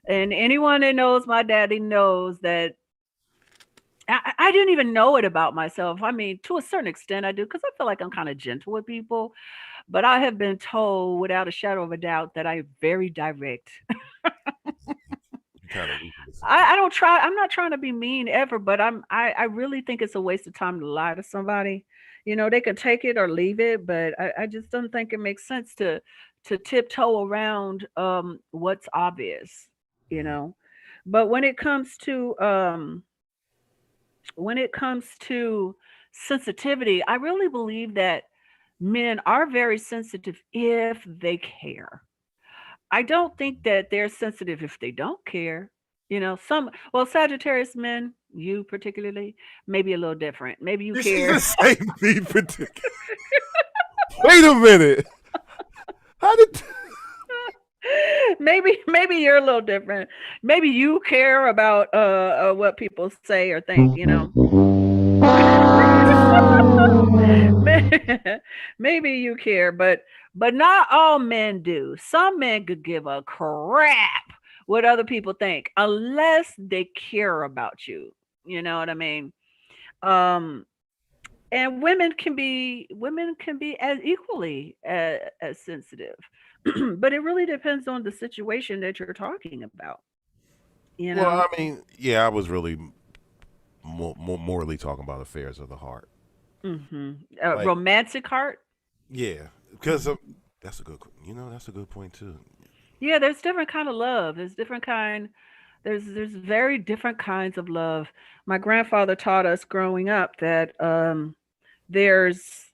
Speaker 10: And anyone that knows my daddy knows that I didn't even know it about myself. I mean, to a certain extent I do, because I feel like I'm kind of gentle with people. But I have been told without a shadow of a doubt that I'm very direct. I don't try. I'm not trying to be mean ever, but I really think it's a waste of time to lie to somebody. They can take it or leave it, but I just don't think it makes sense to tiptoe around what's obvious. But when it comes to sensitivity, I really believe that men are very sensitive if they care. I don't think that they're sensitive if they don't care. Sagittarius men, you particularly, maybe a little different. Maybe you
Speaker 12: Did
Speaker 10: care.
Speaker 12: She just say me particular? Wait a minute. How did?
Speaker 10: Maybe you're a little different. Maybe you care about what people say or think. Maybe you care, but not all men do. Some men could give a crap what other people think unless they care about you. You know what I mean? And women can be as equally as sensitive, but it really depends on the situation that you're talking about.
Speaker 12: Well, I mean, yeah, I was really more morally talking about affairs of the heart.
Speaker 10: Mm-hmm. Romantic heart.
Speaker 12: Yeah, because that's a good point too.
Speaker 10: Yeah, there's different kind of love. There's different kind. There's very different kinds of love. My grandfather taught us growing up that there's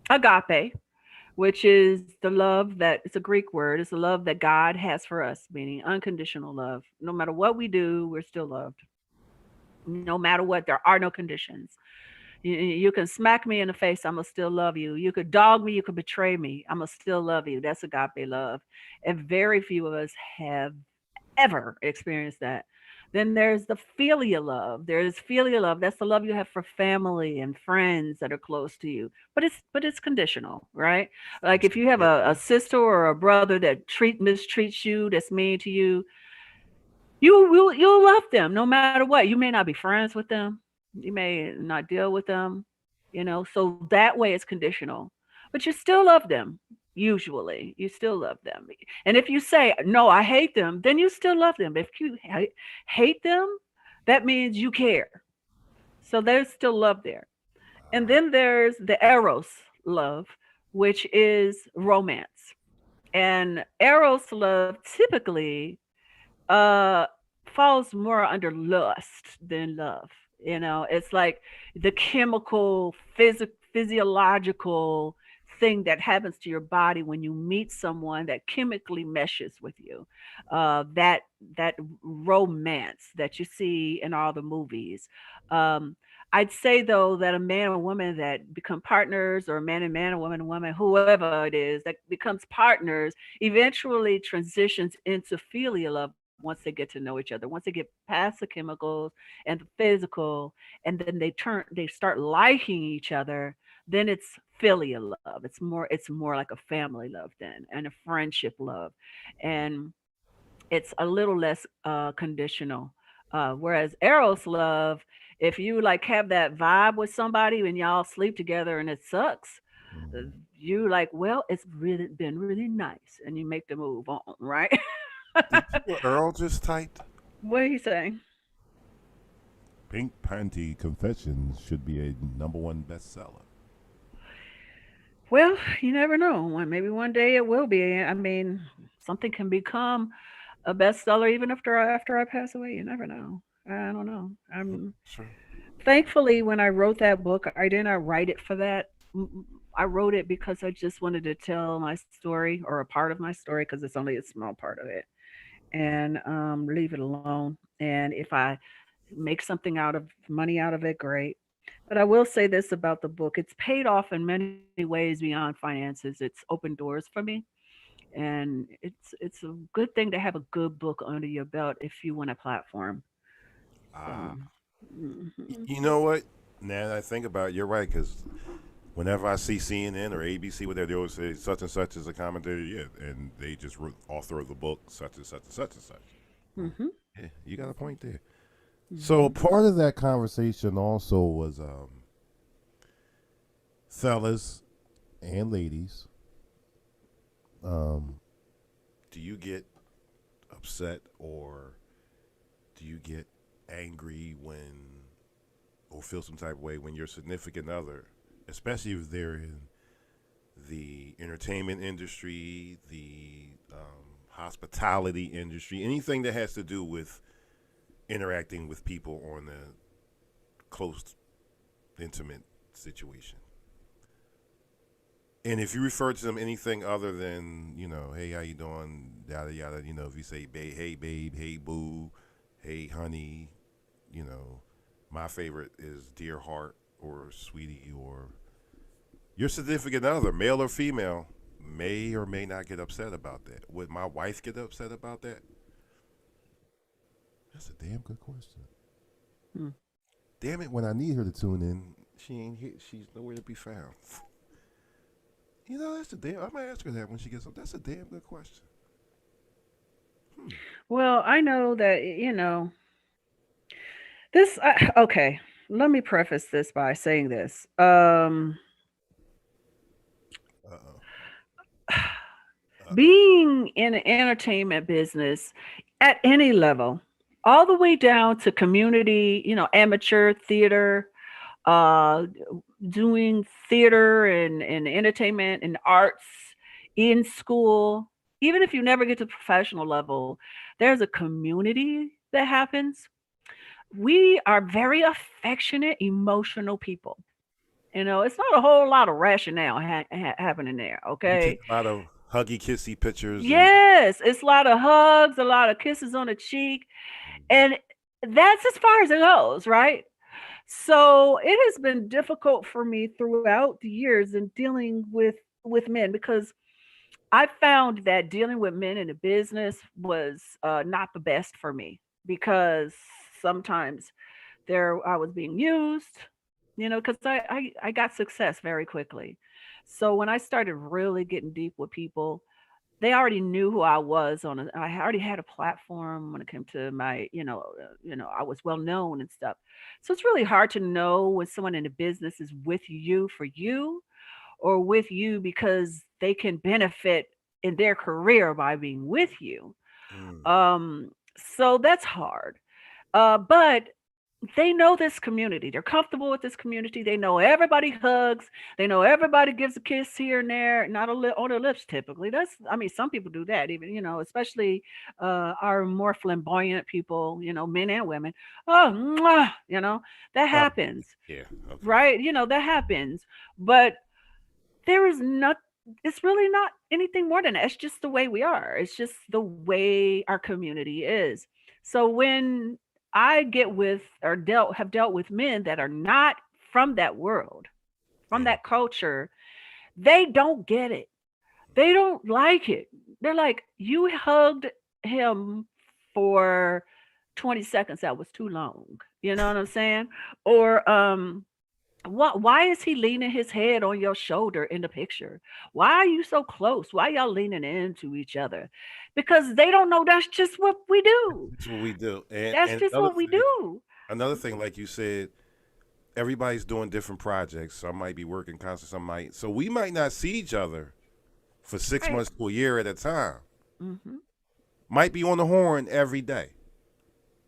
Speaker 10: agape, which is the love that it's a Greek word. It's the love that God has for us, meaning unconditional love. No matter what we do, we're still loved. No matter what, there are no conditions. You can smack me in the face, I'm gonna still love you. You could dog me, you could betray me, I'm gonna still love you. That's agape love. And very few of us have ever experienced that. Then there's the philia love. There's philia love. That's the love you have for family and friends that are close to you. But it's conditional, right? Like if you have a sister or a brother that mistreats you, that's mean to you, you'll love them no matter what. You may not be friends with them. You may not deal with them, so that way it's conditional. But you still love them. Usually, you still love them. And if you say, no, I hate them, then you still love them. If you hate them, that means you care. So there's still love there. And then there's the eros love, which is romance. And eros love typically falls more under lust than love. It's like the chemical, physiological thing that happens to your body when you meet someone that chemically meshes with you. That romance that you see in all the movies. Um, I'd say though that a man and woman that become partners, or a man and man, a woman and woman, whoever it is that becomes partners, eventually transitions into filial love once they get to know each other. Once they get past the chemicals and the physical, and then they start liking each other, then it's filial love. It's more like a family love then, and a friendship love, and it's a little less conditional. Whereas eros love, if you like have that vibe with somebody and y'all sleep together and it sucks, uh, you like, well, it's really been really nice, and you make the move on, right?
Speaker 12: Did you see what Earl just typed?
Speaker 10: What are you saying?
Speaker 13: Pink Panty Confessions should be a #1 bestseller.
Speaker 10: Well, you never know. Maybe one day it will be. I mean, something can become a bestseller even after I pass away. You never know. I don't know. I'm
Speaker 12: Sure.
Speaker 10: thankfully when I wrote that book, I did not write it for that. I wrote it because I just wanted to tell my story, or a part of my story, because it's only a small part of it, and leave it alone. And if I make something out of money out of it, great. But I will say this about the book: it's paid off in many ways beyond finances. It's opened doors for me, and it's a good thing to have a good book under your belt if you want a platform. So,
Speaker 12: Ah,
Speaker 10: mhm.
Speaker 12: you know what? Now that I think about it, you're right. Because whenever I see CNN or ABC, whatever, they always say such and such is a commentator, yeah, and they just wrote author of the book, such and such and such and such.
Speaker 10: Mhm.
Speaker 12: Yeah, you got a point there.
Speaker 13: So
Speaker 10: Mhm.
Speaker 13: part of that conversation also was, fellas and ladies, um,
Speaker 12: Do you get upset or do you get angry when, or feel some type of way when your significant other, especially if they're in the entertainment industry, the hospitality industry, anything that has to do with interacting with people on a close, intimate situation? And if you refer to them anything other than, hey, how you doing, yada yada, if you say, hey babe, hey boo, hey honey, you know, my favorite is dear heart or sweetie, or your significant other, male or female, may or may not get upset about that. Would my wife get upset about that?
Speaker 13: that's a damn good question.
Speaker 10: Hmm.
Speaker 12: Damn it, when I need her to tune in, she ain't here. She's nowhere to be found. That's a damn. I might ask her that when she gets up. That's a damn good question.
Speaker 10: Well, I know that this. Okay, let me preface this by saying this.
Speaker 12: Uh oh.
Speaker 10: Being in the entertainment business at any level, all the way down to community, amateur theater, uh, doing theater and entertainment and arts in school, even if you never get to professional level, there's a community that happens. We are very affectionate, emotional people. It's not a whole lot of rationale happening there.
Speaker 12: You take
Speaker 10: Okay.
Speaker 12: a lot of huggy, kissy pictures, and
Speaker 10: Yes, it's a lot of hugs, a lot of kisses on the cheek, and that's as far as it goes, right? So it has been difficult for me throughout the years in dealing with men, because I found that dealing with men in the business was not the best for me, because sometimes there I was being used, because I got success very quickly. So when I started really getting deep with people, they already knew who I was I already had a platform when it came to my, I was well known and stuff. So it's really hard to know when someone in the business is with you for you, or with you because they can benefit in their career by being with you. So that's hard. But they know this community. They're comfortable with this community. They know everybody hugs. They know everybody gives a kiss here and there, not on their lips typically. I mean, some people do that even, especially our more flamboyant people, men and women. Oh, mwah, that
Speaker 12: oh,
Speaker 10: happens,
Speaker 12: yeah, okay.
Speaker 10: right? That happens. But there is not it's really not anything more than that. It's just the way we are. It's just the way our community is. So when I get with or dealt with men that are not from that world, from
Speaker 12: Yeah.
Speaker 10: that culture, they don't get it. They don't like it. They're like, "You hugged him for 20 seconds. That was too long." You know what I'm saying? Or why is he leaning his head on your shoulder in the picture? Why are you so close? Why y'all leaning into each other? Because they don't know that's just what we do.
Speaker 12: That's what we do. And
Speaker 10: That's
Speaker 12: and
Speaker 10: just what we do.
Speaker 12: another thing, like you said, everybody's doing different projects. Some might be working constantly, some might. So we might not see each other for 6 months to a year at a time.
Speaker 10: Mhm.
Speaker 12: Might be on the horn every day,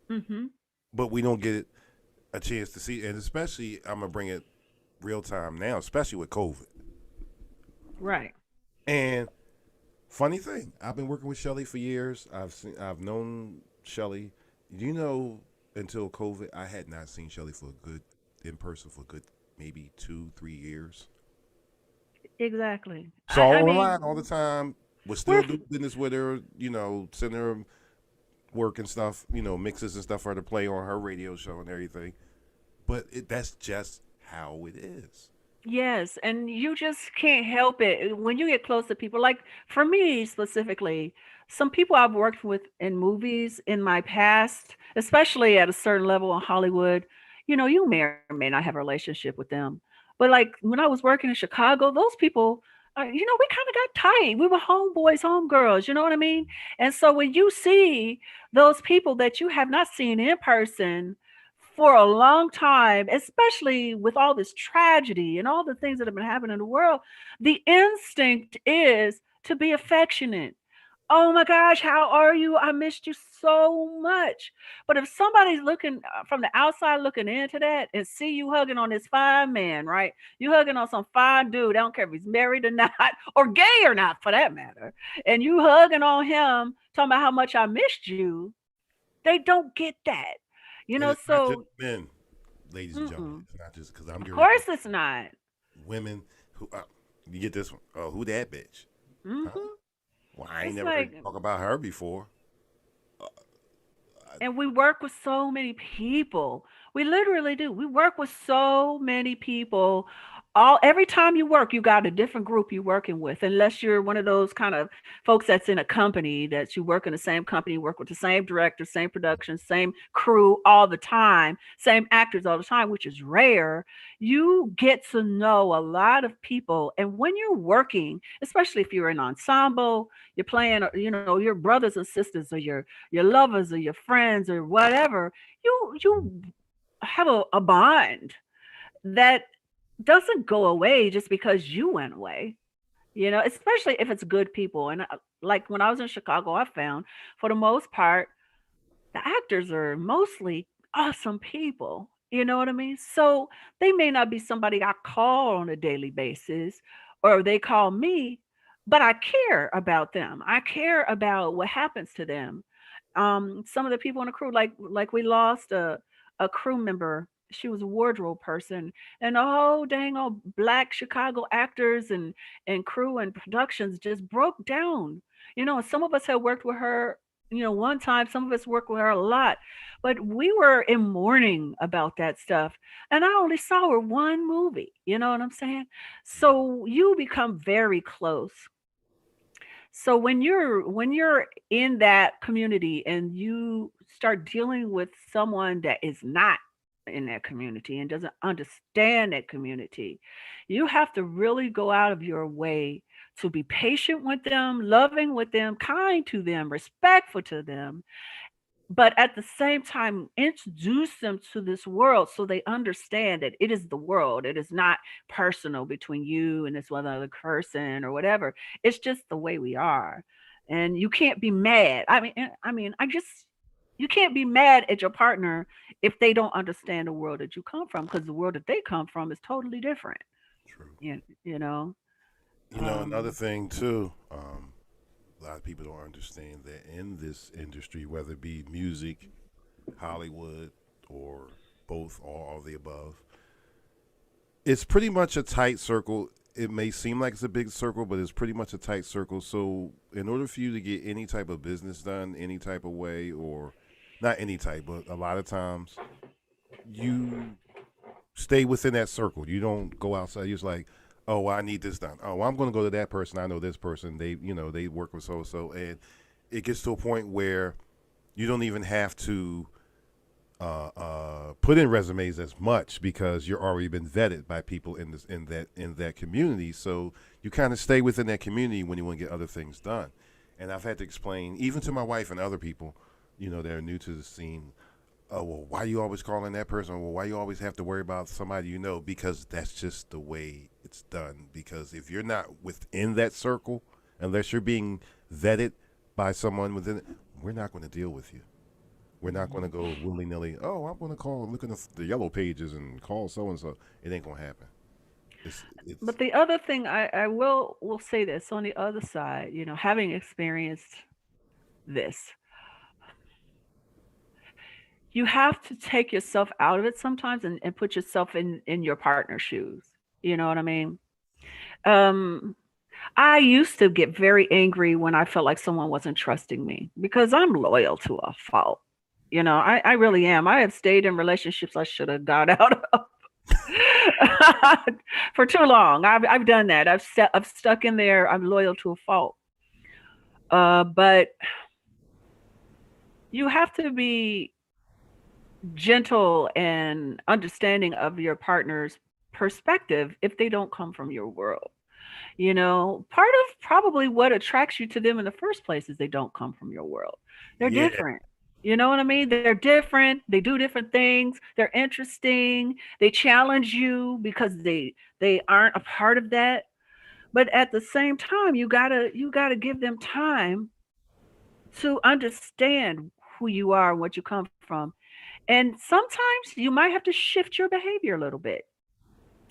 Speaker 10: Mhm.
Speaker 12: but we don't get a chance to see. And especially, I'm gonna bring it real time now, especially with COVID.
Speaker 10: Right.
Speaker 12: And funny thing, I've been working with Shelly for years. I've known Shelly. You know, until COVID, I had not seen Shelly for a good in person for a good maybe 2-3 years.
Speaker 10: Exactly.
Speaker 12: So
Speaker 10: I mean,
Speaker 12: online all the time. Would
Speaker 10: we're
Speaker 12: still do business with her. You know, send her work and stuff. You know, mixes and stuff for her to play on her radio show and everything. But that's just how it is.
Speaker 10: Yes, and you just can't help it when you get close to people. Like for me specifically, some people I've worked with in movies in my past, especially at a certain level in Hollywood, you may or may not have a relationship with them. But like when I was working in Chicago, those people, we kind of got tight. We were homeboys, homegirls, you know what I mean? And so when you see those people that you have not seen in person for a long time, especially with all this tragedy and all the things that have been happening in the world, the instinct is to be affectionate. Oh my gosh, how are you? I missed you so much. But if somebody's looking from the outside looking into that and see you hugging on this fine man, right? You hugging on some fine dude. I don't care if he's married or not, or gay or not for that matter. And you hugging on him, talking about how much I missed you. They don't get that.
Speaker 12: And it's not just
Speaker 10: So
Speaker 12: men, ladies and gentlemen.
Speaker 10: mm-mm.
Speaker 12: It's not just because I'm
Speaker 10: Of
Speaker 12: doing
Speaker 10: course it's not.
Speaker 12: women who you get this one. Oh, who that bitch? Huh?
Speaker 10: Mhm.
Speaker 12: Well, I ain't
Speaker 10: It's
Speaker 12: never heard
Speaker 10: like
Speaker 12: you talk about her before.
Speaker 10: and we work with so many people. We literally do. We work with so many people. Every time you work, you got a different group you're working with. Unless you're one of those kind of folks that's in a company that you work in the same company, work with the same director, same production, same crew all the time, same actors all the time, which is rare. You get to know a lot of people. And when you're working, especially if you're an ensemble, you're playing, your brothers and sisters or your lovers or your friends or whatever, you have a bond that doesn't go away just because you went away. Especially if it's good people. And like when I was in Chicago, I found for the most part the actors are mostly awesome people. You know what I mean? So they may not be somebody I call on a daily basis or they call me, but I care about them. I care about what happens to them. Some of the people on the crew, like we lost a crew member. She was a wardrobe person, and the whole dang old black Chicago actors and crew and productions just broke down. And some of us had worked with her, one time. Some of us worked with her a lot, but we were in mourning about that stuff. And I only saw her one movie. You know what I'm saying? So you become very close. So when you're in that community and you start dealing with someone that is not in that community and doesn't understand that community, you have to really go out of your way to be patient with them, loving with them, kind to them, respectful to them, but at the same time introduce them to this world so they understand that it is the world. It is not personal between you and this one other person or whatever. It's just the way we are. And you can't be mad. I just you can't be mad at your partner if they don't understand the world that you come from, because the world that they come from is totally different.
Speaker 12: True.
Speaker 10: You know.
Speaker 12: Another
Speaker 10: Um
Speaker 12: thing too. A lot of people don't understand that in this industry, whether it be music, Hollywood, or both, or all of the above, it's pretty much a tight circle. it may seem like it's a big circle, but it's pretty much a tight circle. So, in order for you to get any type of business done, any type of way, or not any type, but a lot of times you stay within that circle. You don't go outside. You're just like, oh, well, I need this done. Oh, well, I'm going to go to that person. I know this person. They work with so, and it gets to a point where you don't even have to put in resumes as much because you're already been vetted by people in that community. So you kind of stay within that community when you want to get other things done. And I've had to explain even to my wife and other people, that are new to the scene. Oh, well, why you always calling that person? Well, why you always have to worry about somebody Because that's just the way it's done. Because if you're not within that circle, unless you're being vetted by someone within it, we're not going to deal with you. We're not going to go willy-nilly, oh, I'm going to look in the yellow pages and call so-and-so. It ain't going to happen.
Speaker 10: But the other thing, I will say this on the other side, having experienced this, you have to take yourself out of it sometimes and put yourself in your partner's shoes. You know what I mean? I used to get very angry when I felt like someone wasn't trusting me because I'm loyal to a fault. I really am. I have stayed in relationships I should have got out of for too long. I've done that. I've stuck in there. I'm loyal to a fault. But you have to be gentle and understanding of your partner's perspective if they don't come from your world. Part of probably what attracts you to them in the first place is they don't come from your world. They're different. You know what I mean? They're different. They do different things. They're interesting. They challenge you because they aren't a part of that. But at the same time, you gotta give them time to understand who you are and what you come from. And sometimes you might have to shift your behavior a little bit.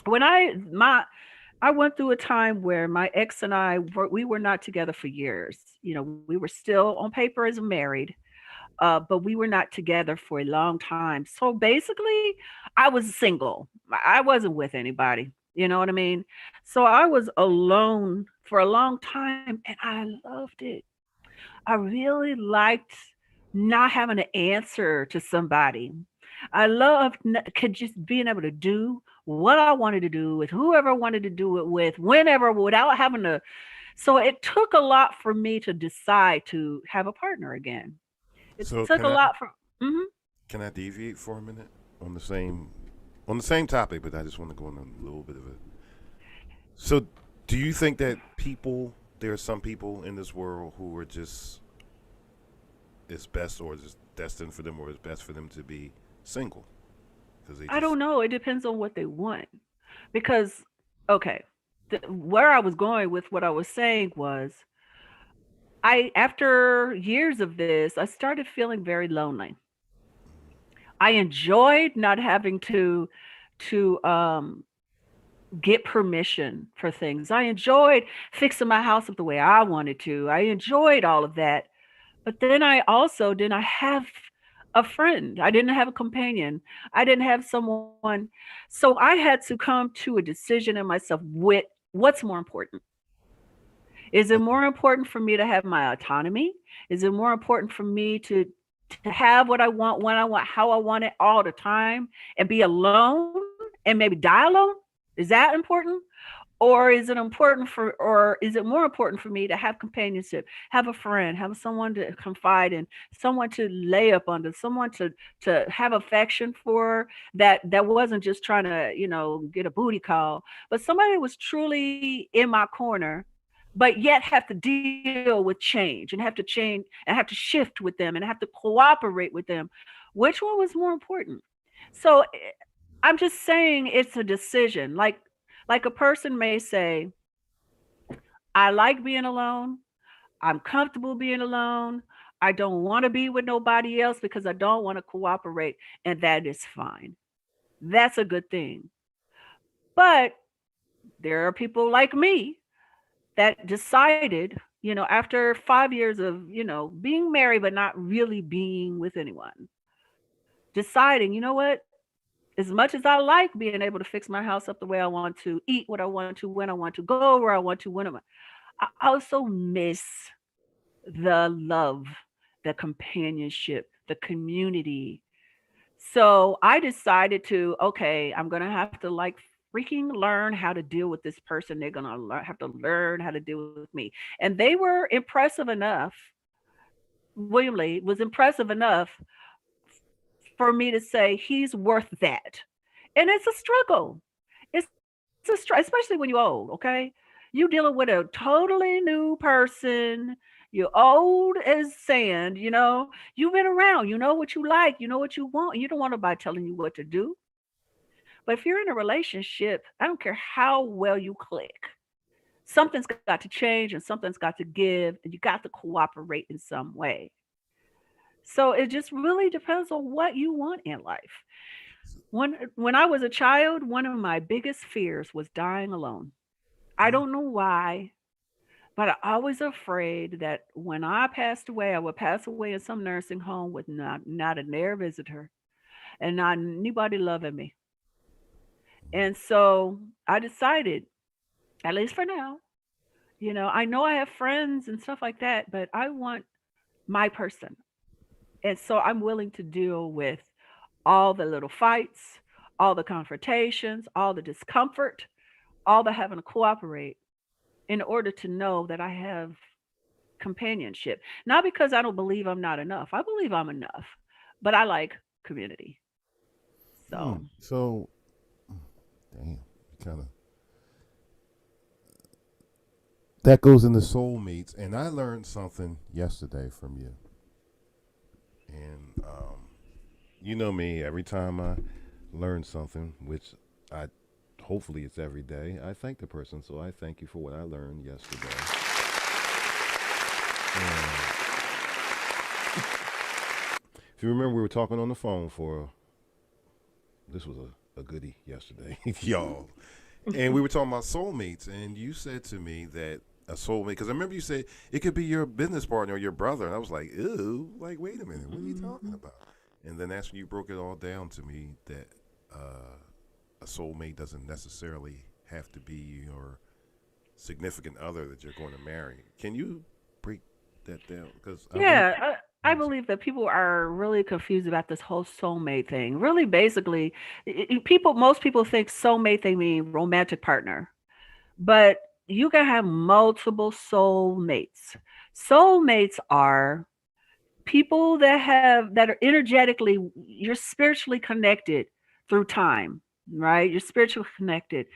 Speaker 10: When I went through a time where my ex and we were not together for years. We were still on paper as married, but we were not together for a long time. So basically, I was single. I wasn't with anybody. You know what I mean? So I was alone for a long time, and I loved it. I really liked not having to answer to somebody. I loved could just being able to do what I wanted to do with whoever I wanted to do it with, whenever, without having to. So it took a lot for me to decide to have a partner again. It took a lot for.
Speaker 12: Can I deviate for a minute on the same topic, but I just want to go on a little bit of it. So, do you think that there are some people in this world who are just it's best or just destined for them or it's best for them to be single?
Speaker 10: I don't know. It depends on what they want. Because, okay, where I was going with what I was saying was, after years of this, I started feeling very lonely. I enjoyed not having to get permission for things. I enjoyed fixing my house up the way I wanted to. I enjoyed all of that. But then I also didn't have a friend. I didn't have a companion. I didn't have someone. So I had to come to a decision in myself with what's more important. Is it more important for me to have my autonomy? Is it more important for me to have what I want, when I want, how I want it all the time and be alone and maybe die alone? Is that important? Or is it more important for me to have companionship, have a friend, have someone to confide in, someone to lay up under, someone to have affection for that wasn't just trying to, get a booty call, but somebody that was truly in my corner, but yet have to deal with change and have to shift with them and have to cooperate with them. Which one was more important? So I'm just saying it's a decision. Like a person may say, I like being alone. I'm comfortable being alone. I don't want to be with nobody else because I don't want to cooperate. And that is fine. That's a good thing. But there are people like me that decided, after 5 years of, being married, but not really being with anyone, deciding, you know what? as much as I like being able to fix my house up the way I want to, eat what I want to, when I want to, go where I want to, I also miss the love, the companionship, the community. So I decided to, okay, I'm going to have to like freaking learn how to deal with this person. They're going to have to learn how to deal with me. And they were impressive enough. William Lee was impressive enough for me to say he's worth that. And it's a struggle. It's a struggle, especially when you're old, okay? You dealing with a totally new person. You're old as sand, you know. You've been around. You know what you like. You know what you want. You don't want nobody telling you what to do. But if you're in a relationship, I don't care how well you click. Something's got to change and something's got to give, and you got to cooperate in some way. So it just really depends on what you want in life. When I was a child, one of my biggest fears was dying alone. I don't know why, but I was afraid that when I passed away, I would pass away in some nursing home with not a near visitor and not anybody loving me. And so I decided, at least for now, I know I have friends and stuff like that, but I want my person. And so I'm willing to deal with all the little fights, all the confrontations, all the discomfort, all the having to cooperate in order to know that I have companionship. Not because I don't believe I'm not enough. I believe I'm enough, but I like community. So,
Speaker 13: So, damn, kind of. That goes into soulmates, and I learned something yesterday from you. And you know me, every time I learn something, which I hopefully it's every day, I thank the person. So I thank you for what I learned yesterday. And if you remember, we were talking on the phone for this was a goodie yesterday, y'all. And we were talking about soulmates, and you said to me that a soulmate, because I remember you said it could be your business partner or your brother, and I was like, ew, like, wait a minute, what are you talking about? And then that's when you broke it all down to me that a soulmate doesn't necessarily have to be your significant other that you're going to marry. Can you break that down? Because
Speaker 10: yeah, I believe that people are really confused about this whole soulmate thing. Really, basically, most people think soulmate they mean romantic partner, but you can have multiple soulmates. Soulmates are people that are energetically, you're spiritually connected through time, right? You're spiritually connected,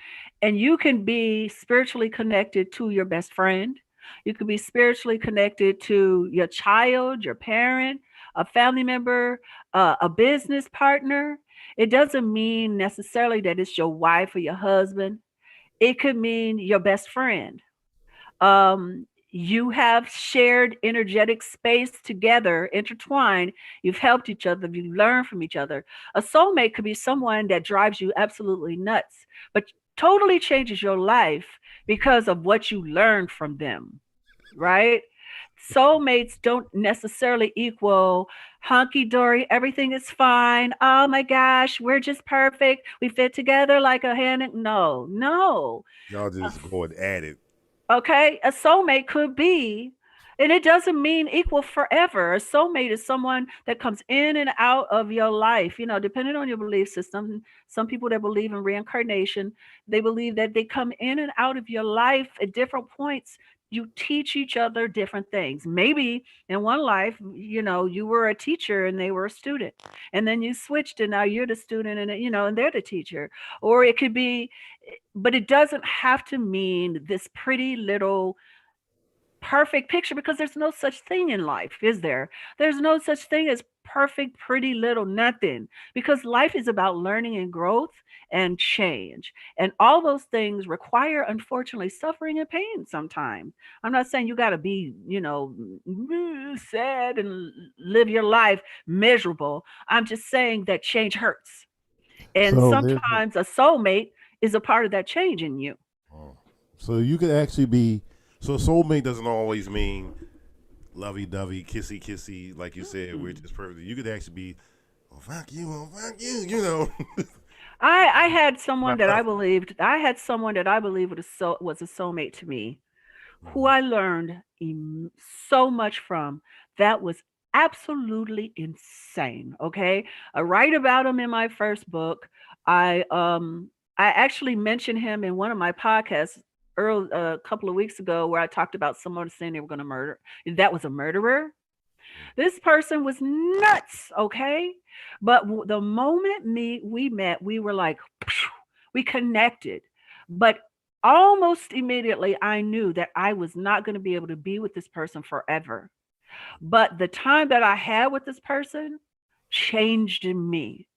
Speaker 10: and you can be spiritually connected to your best friend. You could be spiritually connected to your child, your parent, a family member, a business partner. It doesn't mean necessarily that it's your wife or your husband. It could mean your best friend. You have shared energetic space together, intertwined. You've helped each other. You learn from each other. A soulmate could be someone that drives you absolutely nuts, but totally changes your life because of what you learned from them, right? Soulmates don't necessarily equal hunky dory. Everything is fine. Oh my gosh, we're just perfect. We fit together like a hand. No, no.
Speaker 12: y'all just going at it.
Speaker 10: Okay, a soulmate could be, and it doesn't mean equal forever. A soulmate is someone that comes in and out of your life, depending on your belief system. Some people that believe in reincarnation, they believe that they come in and out of your life at different points. You teach each other different things. Maybe in one life, you were a teacher and they were a student, and then you switched and now you're the student and they're the teacher. Or it could be, but it doesn't have to mean this pretty little perfect picture, because there's no such thing in life, is there? There's no such thing as perfect, pretty little nothing, because life is about learning and growth and change. And all those things require, unfortunately, suffering and pain sometimes. I'm not saying you got to be, sad and live your life miserable. I'm just saying that change hurts. And
Speaker 13: so
Speaker 10: sometimes a soulmate is a part of that change in you.
Speaker 13: so you could actually be. So soulmate doesn't always mean lovey-dovey, kissy-kissy, like you said, we're just perfect. You could actually be, oh, fuck you,
Speaker 10: I had someone that
Speaker 12: Uh-huh.
Speaker 10: I believed was a soulmate to me, who
Speaker 12: Mhm.
Speaker 10: I learned so much from. That was absolutely insane. Okay, I write about him in my first book. I actually mentioned him in one of my podcasts early a couple of weeks ago, where I talked about someone saying they were going to murder. That was a murderer. This person was nuts, okay? But the moment we met, we were like, we connected. But almost immediately, I knew that I was not going to be able to be with this person forever. But the time that I had with this person changed in me.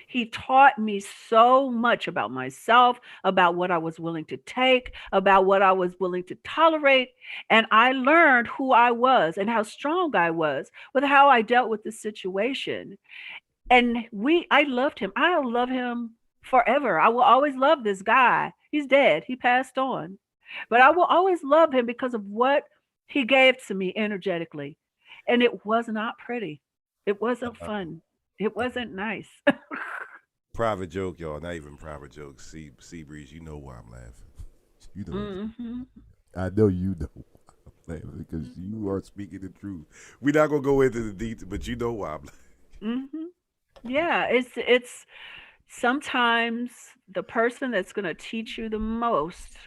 Speaker 10: He taught me so much about myself, about what I was willing to take, about what I was willing to tolerate. And I learned who I was and how strong I was with how I dealt with the situation. And I loved him. I'll love him forever. I will always love this guy. He's dead. He passed on. But I will always love him because of what he gave to me energetically. And it was not pretty. It wasn't fun. It wasn't nice.
Speaker 12: Private joke, y'all. Not even private joke. Sea Breeze, you know why I'm laughing. You know.
Speaker 10: Hmm.
Speaker 13: I know you know why I'm laughing because you are speaking the truth.
Speaker 12: We're not gonna go into the details, but you know why I'm laughing.
Speaker 10: Hmm. Yeah, it's sometimes the person that's going to teach you the most.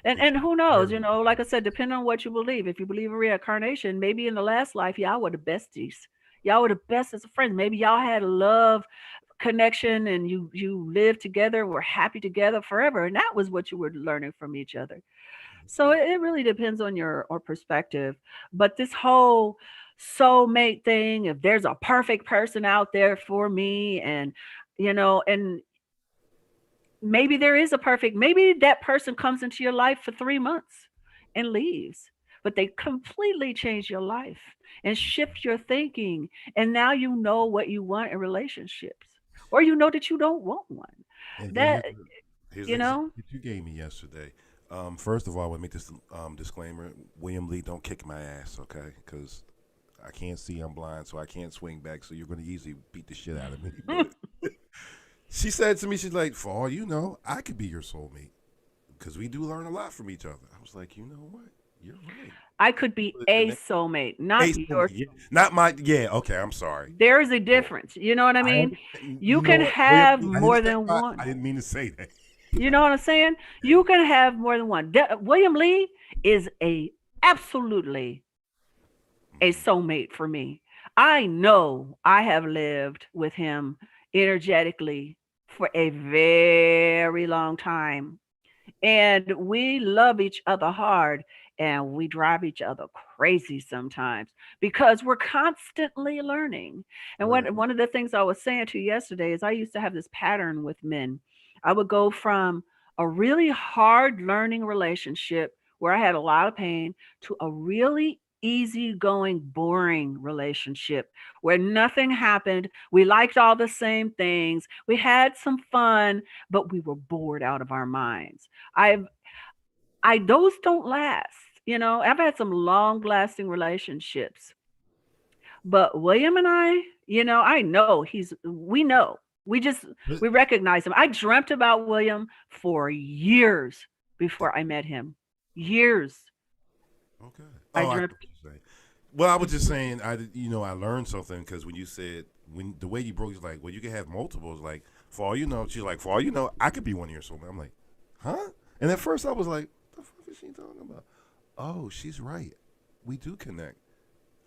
Speaker 10: And who knows, like I said, depending on what you believe. If you believe in reincarnation, maybe in the last life y'all were the besties. Y'all were the best as friends. Maybe y'all had a love connection and you lived together, were happy together forever, and that was what you were learning from each other. So it really depends on your or perspective. But this whole soulmate thing, if there's a perfect person out there for me, and maybe there is a perfect, maybe that person comes into your life for 3 months and leaves, but they completely change your life and shift your thinking. And now you know what you want in relationships, or you know that you don't want one.
Speaker 12: And then
Speaker 10: That,
Speaker 12: here's the
Speaker 10: you
Speaker 12: example
Speaker 10: know,
Speaker 12: that you gave me yesterday. First of all, I want to make this disclaimer: William Lee, don't kick my ass, okay? Because I can't see, I'm blind, so I can't swing back. So you're going to easily beat the shit out of me. But she said to me, she's like, "For all you know, I could be your soulmate because we do learn a lot from each other." I was like, you know what? You're right.
Speaker 10: I could be a soulmate,
Speaker 12: A
Speaker 10: not
Speaker 12: soulmate,
Speaker 10: your.
Speaker 12: yeah. Not my. Yeah, okay. I'm sorry.
Speaker 10: There is a difference. You know what I
Speaker 12: I
Speaker 10: mean?
Speaker 12: understand.
Speaker 10: You
Speaker 12: You know
Speaker 10: can
Speaker 12: what? William
Speaker 10: have
Speaker 12: Lee, I didn't
Speaker 10: more
Speaker 12: say
Speaker 10: than
Speaker 12: my,
Speaker 10: one.
Speaker 12: I didn't mean to say that.
Speaker 10: You know what I'm saying? You can have more than one. William Lee is a absolutely a soulmate for me. I know I have lived with him energetically for a very long time. And we love each other hard, and we drive each other crazy sometimes because we're constantly learning. And
Speaker 12: Right.
Speaker 10: one of the things I was saying to you yesterday is I used to have this pattern with men. I would go from a really hard learning relationship where I had a lot of pain to a really easygoing, boring relationship where nothing happened. We liked all the same things. We had some fun, but we were bored out of our minds. I've I those don't last. I've had some long lasting relationships. But William and I know we know. We just we recognize him. I dreamt about William for years before I met him. Years.
Speaker 12: Okay.
Speaker 10: I
Speaker 12: Oh, I know
Speaker 10: dreamt.
Speaker 12: what you're saying. Well, I was just saying, I learned something because when you said when the way you broke, it's like, well, you can have multiples. Like, for all you know, she's like, for all you know, I could be one of your soulmates. I'm like, huh? And at first, I was like, the fuck is she talking about? Oh, she's right. We do connect.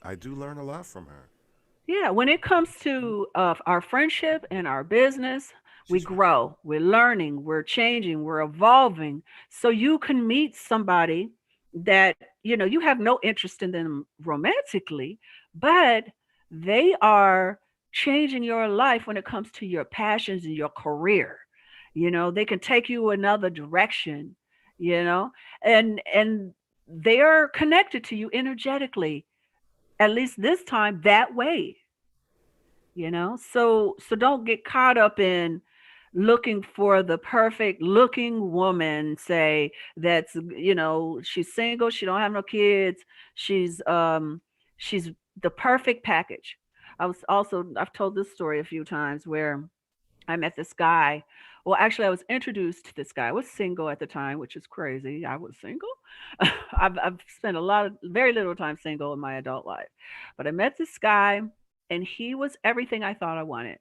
Speaker 12: I do learn a lot from her.
Speaker 10: Yeah, when it comes to our friendship and our business, we
Speaker 12: She's right.
Speaker 10: grow, we're learning, we're changing, we're evolving. So you can meet somebody that, you have no interest in them romantically, but they are changing your life when it comes to your passions and your career. They can take you another direction, you know, and they are connected to you energetically, at least this time that way. So don't get caught up in looking for the perfect looking woman, say, that's, she's single, she don't have no kids, she's the perfect package. I've told this story a few times where I met this guy Well, actually, I was introduced to this guy. I was single at the time, which is crazy. I was single. I've spent very little time single in my adult life. But I met this guy, and he was everything I thought I wanted.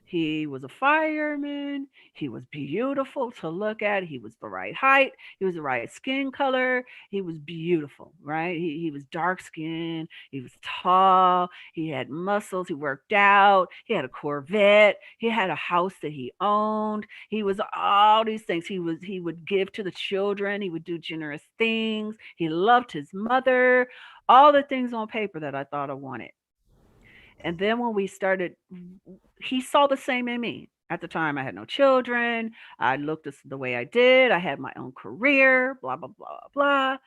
Speaker 10: He was a fireman. He was beautiful to look at. He was the right height. He was the right skin color. He was beautiful, right? He was dark skinned. He was tall. He had muscles. He worked out. He had a Corvette. He had a house that he owned. He was all these things. He would give to the children. He would do generous things. He loved his mother. All the things on paper that I thought I wanted. And then when we started, he saw the same in me. At the time, I had no children. I looked the way I did. I had my own career, blah, blah, blah, blah.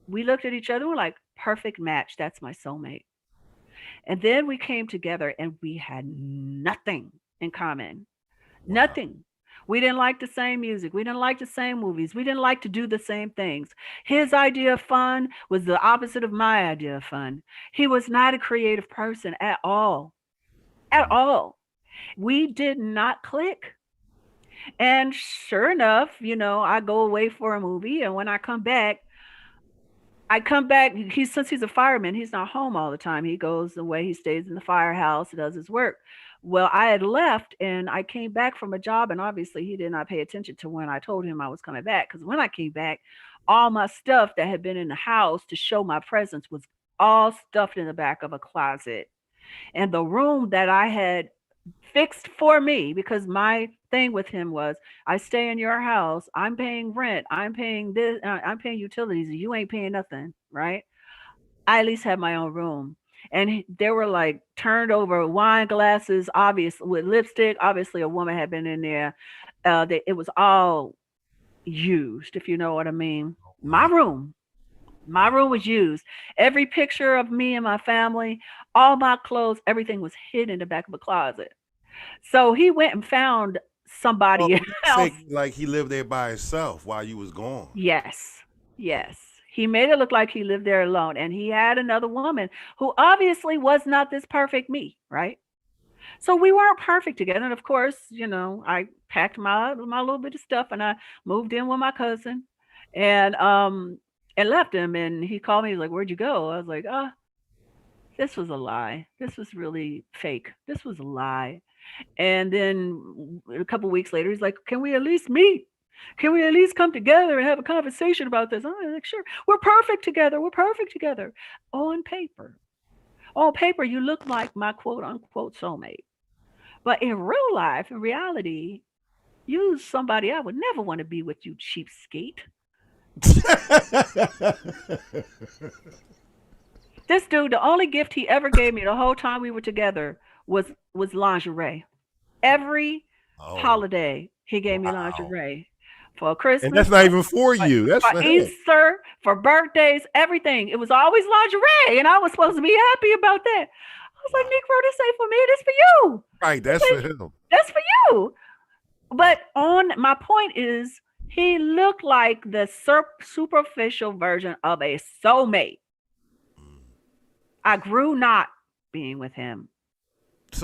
Speaker 10: We looked at each other. We're like, perfect match. That's my soulmate. And then we came together and we had nothing in common.
Speaker 12: Wow.
Speaker 10: Nothing. We didn't like the same music. We didn't like the same movies. We didn't like to do the same things. His idea of fun was the opposite of my idea of fun. He was not a creative person at all. At all. We did not click. And sure enough, I go away for a movie, and when I come back, since he's a fireman, he's not home all the time. He goes away, he stays in the firehouse, he does his work. Well, I had left and I came back from a job, and obviously he did not pay attention to when I told him I was coming back. Because when I came back, all my stuff that had been in the house to show my presence was all stuffed in the back of a closet. And the room that I had fixed for me, because my thing with him was, I stay in your house, I'm paying rent, I'm paying this, I'm paying utilities, and you ain't paying nothing, right? I at least had my own room. And there were like turned over wine glasses, obvious with lipstick. Obviously, a woman had been in there. It was all used, if you know what I mean. My room was used. Every picture of me and my family, all my clothes, everything was hidden in the back of a closet. So he went and found somebody else.
Speaker 12: Like he lived there by himself while you was gone.
Speaker 10: Yes. He made it look like he lived there alone. And he had another woman who obviously was not this perfect me, right? So we weren't perfect together. And of course, I packed my little bit of stuff and I moved in with my cousin and left him. And he called me, he's like, "Where'd you go?" I was like, this was a lie. This was really fake. This was a lie. And then a couple weeks later, he's like, "Can we at least meet? Can we at least come together and have a conversation about this?" I'm like, "Sure. We're perfect together. We're perfect together." On paper, you look like my quote unquote soulmate. But in real life, in reality, you're somebody I would never want to be with, you cheapskate. This dude, the only gift he ever gave me the whole time we were together was lingerie. Every holiday, he gave me lingerie. For Christmas.
Speaker 12: And that's not even for you. That's
Speaker 10: for Easter, for birthdays, everything. It was always lingerie, and I was supposed to be happy about that. I was like, "Negro, this ain't for me. This for you."
Speaker 12: Right, that's for him.
Speaker 10: That's for you. But my point is, he looked like the superficial version of a soulmate. I grew not being with him.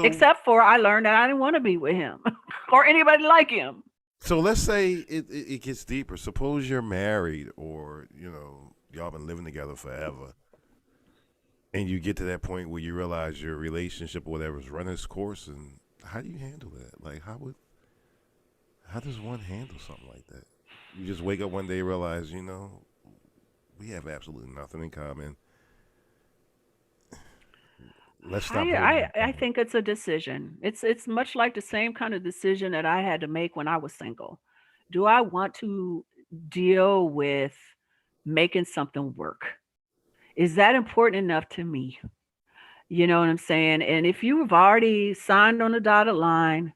Speaker 10: Except for I learned that I didn't want to be with him or anybody like him.
Speaker 12: So let's say it gets deeper. Suppose you're married or, y'all been living together forever. And you get to that point where you realize your relationship or whatever is running its course. And how do you handle that? Like, how does one handle something like that? You just wake up one day and realize, we have absolutely nothing in common. Let's stop.
Speaker 10: I think it's a decision. It's much like the same kind of decision that I had to make when I was single. Do I want to deal with making something work? Is that important enough to me? You know what I'm saying? And if you have already signed on the dotted line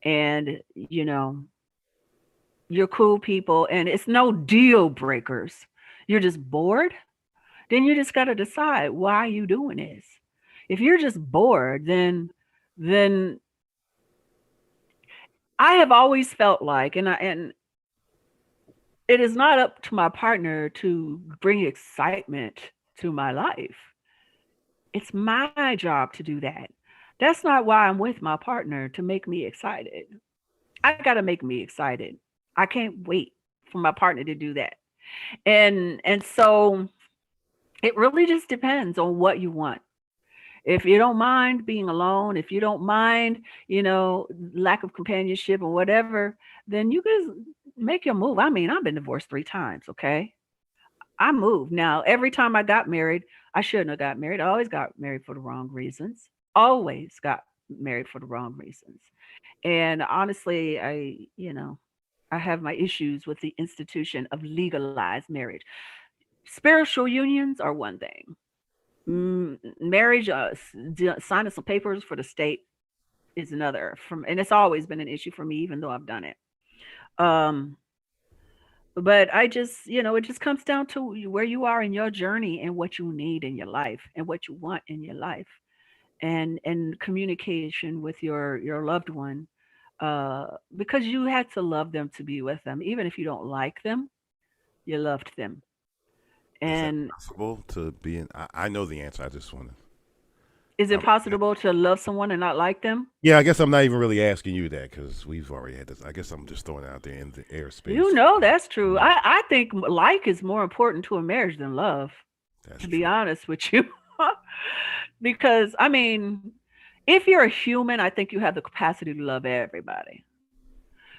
Speaker 10: and, you're cool people and it's no deal breakers, you're just bored, then you just got to decide, why are you doing this? If you're just bored, then I have always felt like, and it is not up to my partner to bring excitement to my life. It's my job to do that. That's not why I'm with my partner, to make me excited. I got to make me excited. I can't wait for my partner to do that. And so it really just depends on what you want. If you don't mind being alone, if you don't mind, lack of companionship or whatever, then you can make your move. I mean, I've been divorced 3 times, okay? I moved. Now, every time I got married, I shouldn't have got married. I always got married for the wrong reasons. Always got married for the wrong reasons. And honestly, I have my issues with the institution of legalized marriage. Spiritual unions are one thing. Marriage, signing some papers for the state is another. And it's always been an issue for me, even though I've done it. Um, but I just, it just comes down to where you are in your journey and what you need in your life and what you want in your life, and communication with your loved one, because you had to love them to be with them, even if you don't like them, you loved them.
Speaker 12: Is that
Speaker 10: And
Speaker 12: possible to be in? I know the answer. I just want to.
Speaker 10: is it possible to love someone and not like them?
Speaker 12: Yeah, I guess I'm not even really asking you that because we've already had this. I guess I'm just throwing it out there in the airspace.
Speaker 10: That's true. I think like is more important to a marriage than love, to be honest with you. Because, I mean, if you're a human, I think you have the capacity to love everybody.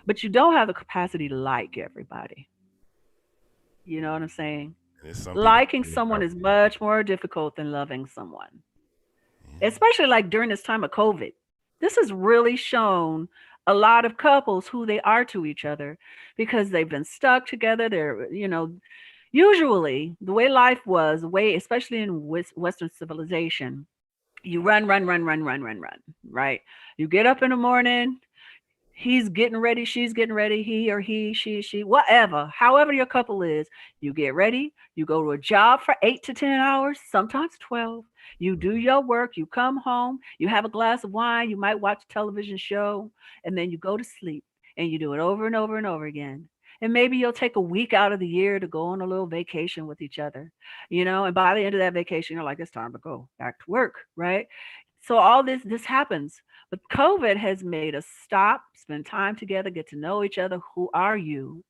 Speaker 10: But you don't have the capacity to like everybody. You know what I'm saying? Liking someone is much more difficult than loving someone, especially like during this time of COVID. This has really shown a lot of couples who they are to each other because they've been stuck together. Usually the way life was, especially in Western civilization, you run, run, run, run, run, run, run, right? You get up in the morning, he's getting ready, she's getting ready, he or he, she, whatever, however your couple is, you get ready, you go to a job for 8 to 10 hours, sometimes 12. You do your work, you come home, you have a glass of wine, you might watch a television show, and then you go to sleep. And you do it over and over and over again. And maybe you'll take a week out of the year to go on a little vacation with each other, and by the end of that vacation, you're like, it's time to go back to work, right? So all this happens. But COVID has made us stop, spend time together, get to know each other. Who are you?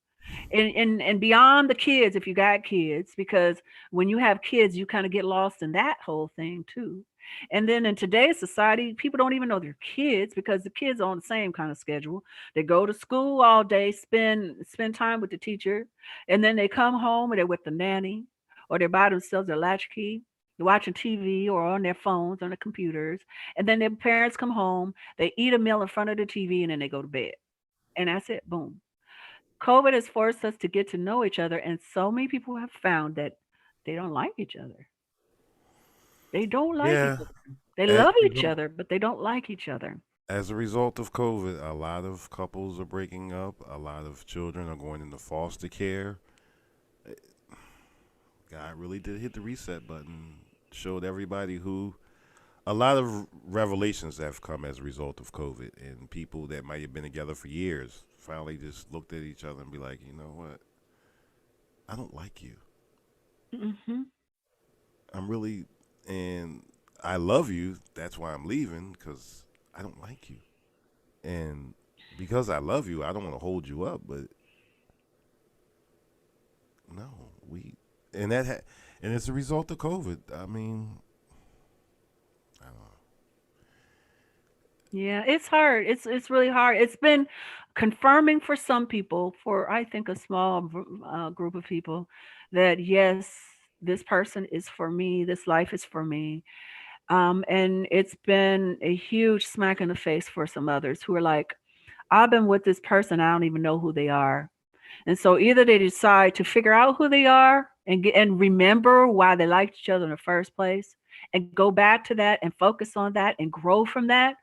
Speaker 10: And beyond the kids, if you got kids, because when you have kids, you kind of get lost in that whole thing too. And then in today's society, people don't even know their kids because the kids are on the same kind of schedule. They go to school all day, spend time with the teacher, and then they come home and they're with the nanny, or they're by themselves, their latchkey. They're watching TV or on their phones, on the computers. And then their parents come home, they eat a meal in front of the TV, and then they go to bed. And that's it. Boom. COVID has forced us to get to know each other, and so many people have found that they don't like each other. They don't like each
Speaker 12: Yeah.
Speaker 10: other. They love each other, but they don't like each other.
Speaker 12: As a result of COVID, a lot of couples are breaking up. A lot of children are going into foster care. God really did hit the reset button. Showed everybody who. A lot of revelations have come as a result of COVID, and people that might have been together for years finally just looked at each other and be like, you know what? I don't like you.
Speaker 10: Hmm.
Speaker 12: I'm really, and I love you. That's why I'm leaving because I don't like you, and because I love you, I don't want to hold you up. But no, and it's a result of COVID. I mean, I don't know.
Speaker 10: Yeah, it's hard. It's really hard. It's been confirming for some people, for I think a small group of people, that yes, this person is for me. This life is for me. And it's been a huge smack in the face for some others who are like, I've been with this person, I don't even know who they are. And so either they decide to figure out who they are and remember why they liked each other in the first place and go back to that and focus on that and grow from that,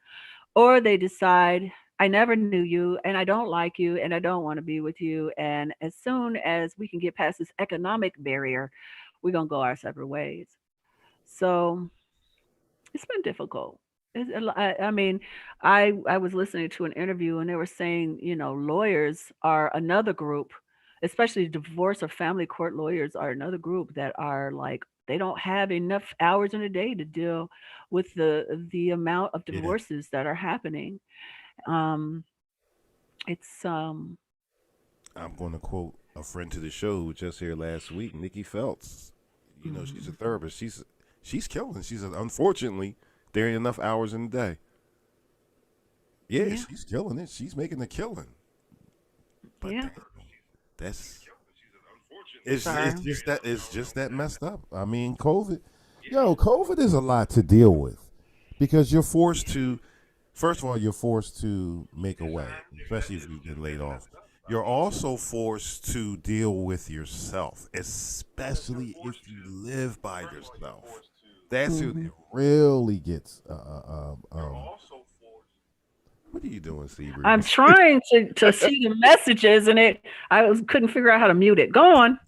Speaker 10: or they decide, I never knew you and I don't like you and I don't want to be with you. And as soon as we can get past this economic barrier, we're going to go our separate ways. So it's been difficult. I mean, I was listening to an interview and they were saying, lawyers are another group, especially divorce or family court lawyers are another group that are like they don't have enough hours in a day to deal with the amount of
Speaker 12: Yeah.
Speaker 10: divorces that are happening. Um, It's
Speaker 12: I'm going to quote a friend to the show who was just here last week, Nikki Phelps. You know, she's a therapist. She's killing. She said, unfortunately, there ain't enough hours in the day. Yeah, she's killing it. She's making a killing. But that's it's just that messed up. I mean,
Speaker 13: COVID is a lot to deal with because you're forced to. First of all, you're forced to make a way, especially if you've been laid off. You're also forced to deal with yourself, especially if you live by yourself. That's it really gets. What are you doing, Seabree?
Speaker 10: I'm trying to see the messages, and couldn't figure out how to mute it. Go on.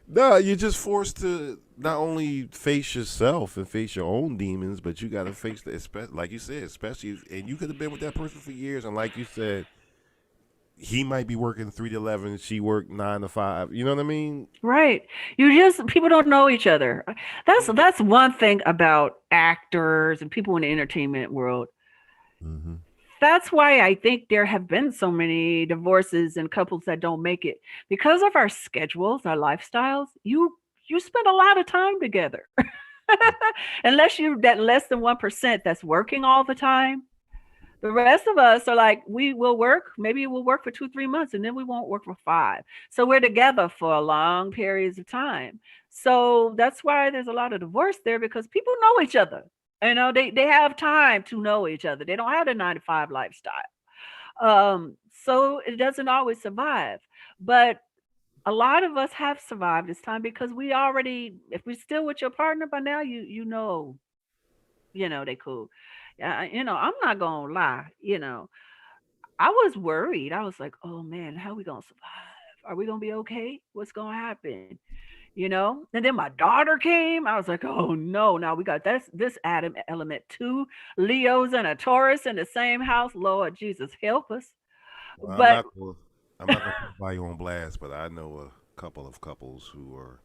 Speaker 12: No, you're just forced to not only face yourself and face your own demons, but you got to face like you said, especially, and you could have been with that person for years, and like you said, he might be working 3 to 11, she worked 9 to 5. You know what I mean?
Speaker 10: Right. People don't know each other. That's one thing about actors and people in the entertainment world. That's why I think there have been so many divorces and couples that don't make it because of our schedules, our lifestyles. You spend a lot of time together. Unless you're that less than 1% that's working all the time. The rest of us are like, we will work, maybe we'll work for 2-3 months and then we won't work for 5. So we're together for long periods of time. So that's why there's a lot of divorce there because people know each other. You know, they have time to know each other. They don't have a 9-to-5 lifestyle. So it doesn't always survive. But a lot of us have survived this time because if we're still with your partner by now, you know, they cool. I'm not gonna lie, I was worried. I was like, oh man, how are we gonna survive? Are we gonna be okay? What's gonna happen? And then my daughter came. I was like, oh no, now we got this Adam element, 2 Leos and a Taurus in the same house. Lord Jesus, help us.
Speaker 12: Well,
Speaker 10: But
Speaker 12: I'm not gonna put by you on blast, but I know a couple of couples who are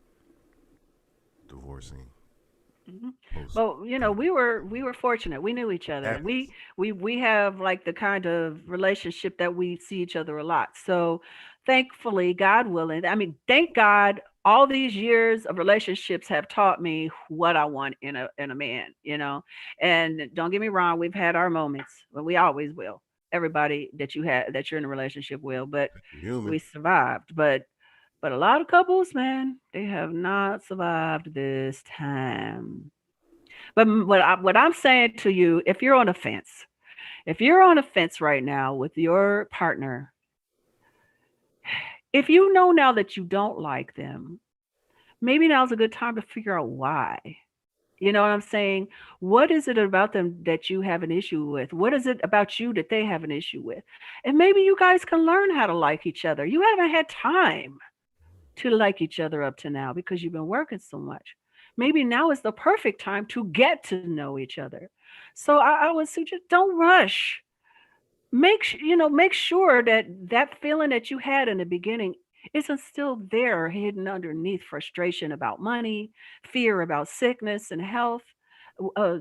Speaker 12: divorcing.
Speaker 10: Well, we were fortunate. We knew each other. We have like the kind of relationship that we see each other a lot. So thankfully, God willing, I mean, thank God all these years of relationships have taught me what I want in a man, And don't get me wrong, we've had our moments, but we always will. Everybody that you're in a relationship will, but we survived. But a lot of couples, man, they have not survived this time. But what I'm saying to you, if you're on a fence right now with your partner, if you know now that you don't like them, maybe now's a good time to figure out why. You know what I'm saying? What is it about them that you have an issue with? What is it about you that they have an issue with? And maybe you guys can learn how to like each other. You haven't had time to like each other up to now because you've been working so much. Maybe now is the perfect time to get to know each other. So I would suggest don't rush. Make sure that feeling that you had in the beginning isn't still there hidden underneath frustration about money, fear about sickness and health,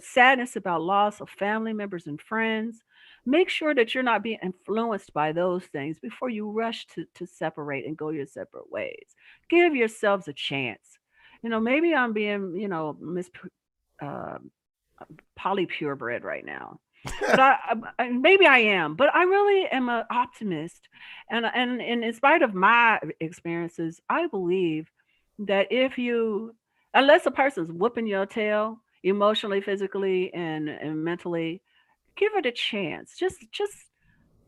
Speaker 10: sadness about loss of family members and friends. Make sure that you're not being influenced by those things before you rush to separate and go your separate ways. Give yourselves a chance. Maybe I'm being, Miss uh, Polly purebred right now. But maybe I am, but I really am an optimist, and in spite of my experiences, I believe that unless a person's whooping your tail emotionally, physically, and mentally, give it a chance. Just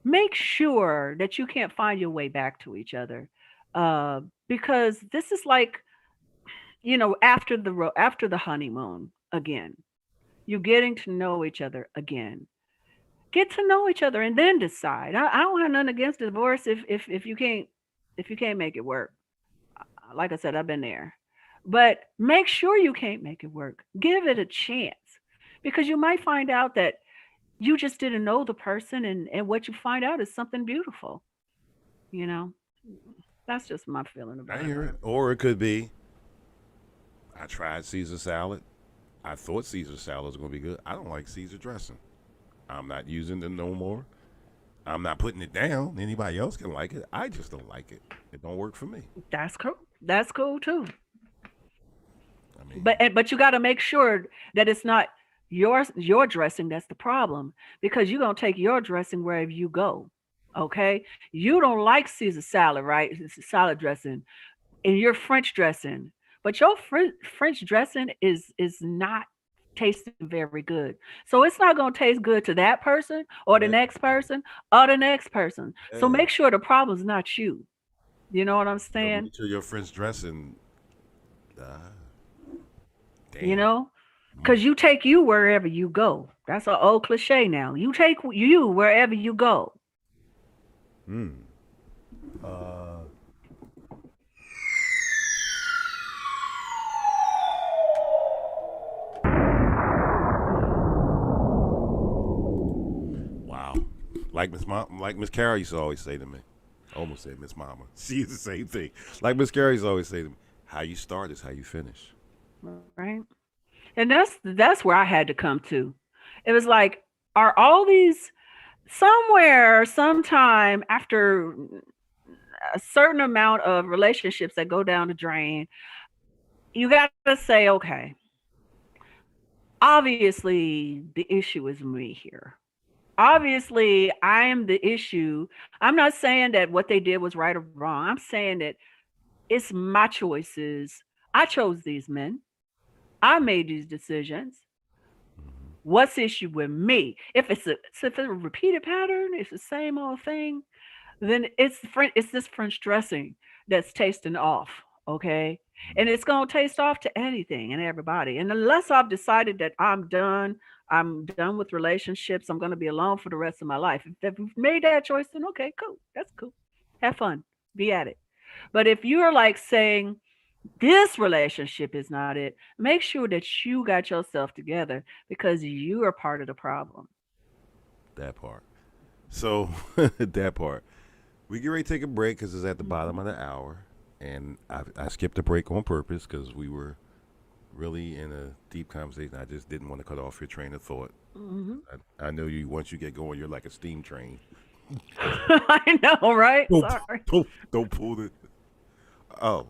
Speaker 10: make sure that you can't find your way back to each other, because this is like after the honeymoon again. You're getting to know each other again. Get to know each other and then decide. I don't have nothing against divorce if you can't make it work. Like I said, I've been there. But make sure you can't make it work. Give it a chance. Because you might find out that you just didn't know the person and what you find out is something beautiful. That's just my feeling about
Speaker 12: I hear it. Or it could be, I tried Caesar salad. I thought Caesar salad was going to be good. I don't like Caesar dressing. I'm not using it no more. I'm not putting it down. Anybody else can like it. I just don't like it. It don't work for me.
Speaker 10: That's cool. That's cool too.
Speaker 12: I mean,
Speaker 10: But you got to make sure that it's not your dressing that's the problem, because you're gonna take your dressing wherever you go. Okay, you don't like Caesar salad, right? It's salad dressing, and your French dressing, but your French dressing is not tasting very good. So it's not going to taste good to that person or the
Speaker 12: yeah,
Speaker 10: next person or the next person. So
Speaker 12: yeah.
Speaker 10: make sure the problem's not you. You know what I'm
Speaker 12: So
Speaker 10: saying?
Speaker 12: make sure your friend's dressing. Uh,
Speaker 10: You
Speaker 12: damn.
Speaker 10: know, because you take you wherever you go. That's an old cliche now. You take you wherever you go.
Speaker 12: Hmm. Uh, wow. Like Miss Carrie used to always say to me. I almost said Miss Mama. She's the same thing. Like Miss Carrie used to always say to me, "How you start is how you finish."
Speaker 10: Right. And that's where I had to come to. It was like, are all these somewhere, sometime after a certain amount of relationships that go down the drain, you got to say, okay, obviously the issue is me here. Obviously, I am the issue. I'm not saying that what they did was right or wrong. I'm saying that it's my choices. I chose these men. I made these decisions. What's the issue with me? If it's a repeated pattern, it's the same old thing, then it's this French dressing that's tasting off, okay? And it's gonna taste off to anything and everybody. And unless I've decided that I'm done with relationships, I'm gonna be alone for the rest of my life. If you've made that choice, then okay, cool. That's cool. Have fun. Be at it. But if you're like saying this relationship is not it, make sure that you got yourself together because you are part of the problem.
Speaker 12: That part. So that part. We get ready to take a break because it's at the bottom of the hour, and I skipped a break on purpose because we were really in a deep conversation. I just didn't want to cut off your train of thought.
Speaker 10: Hmm.
Speaker 12: I know you. Once you get going, you're like a steam train.
Speaker 10: I know, right?
Speaker 12: Don't
Speaker 10: Sorry.
Speaker 12: don't pull the. Oh,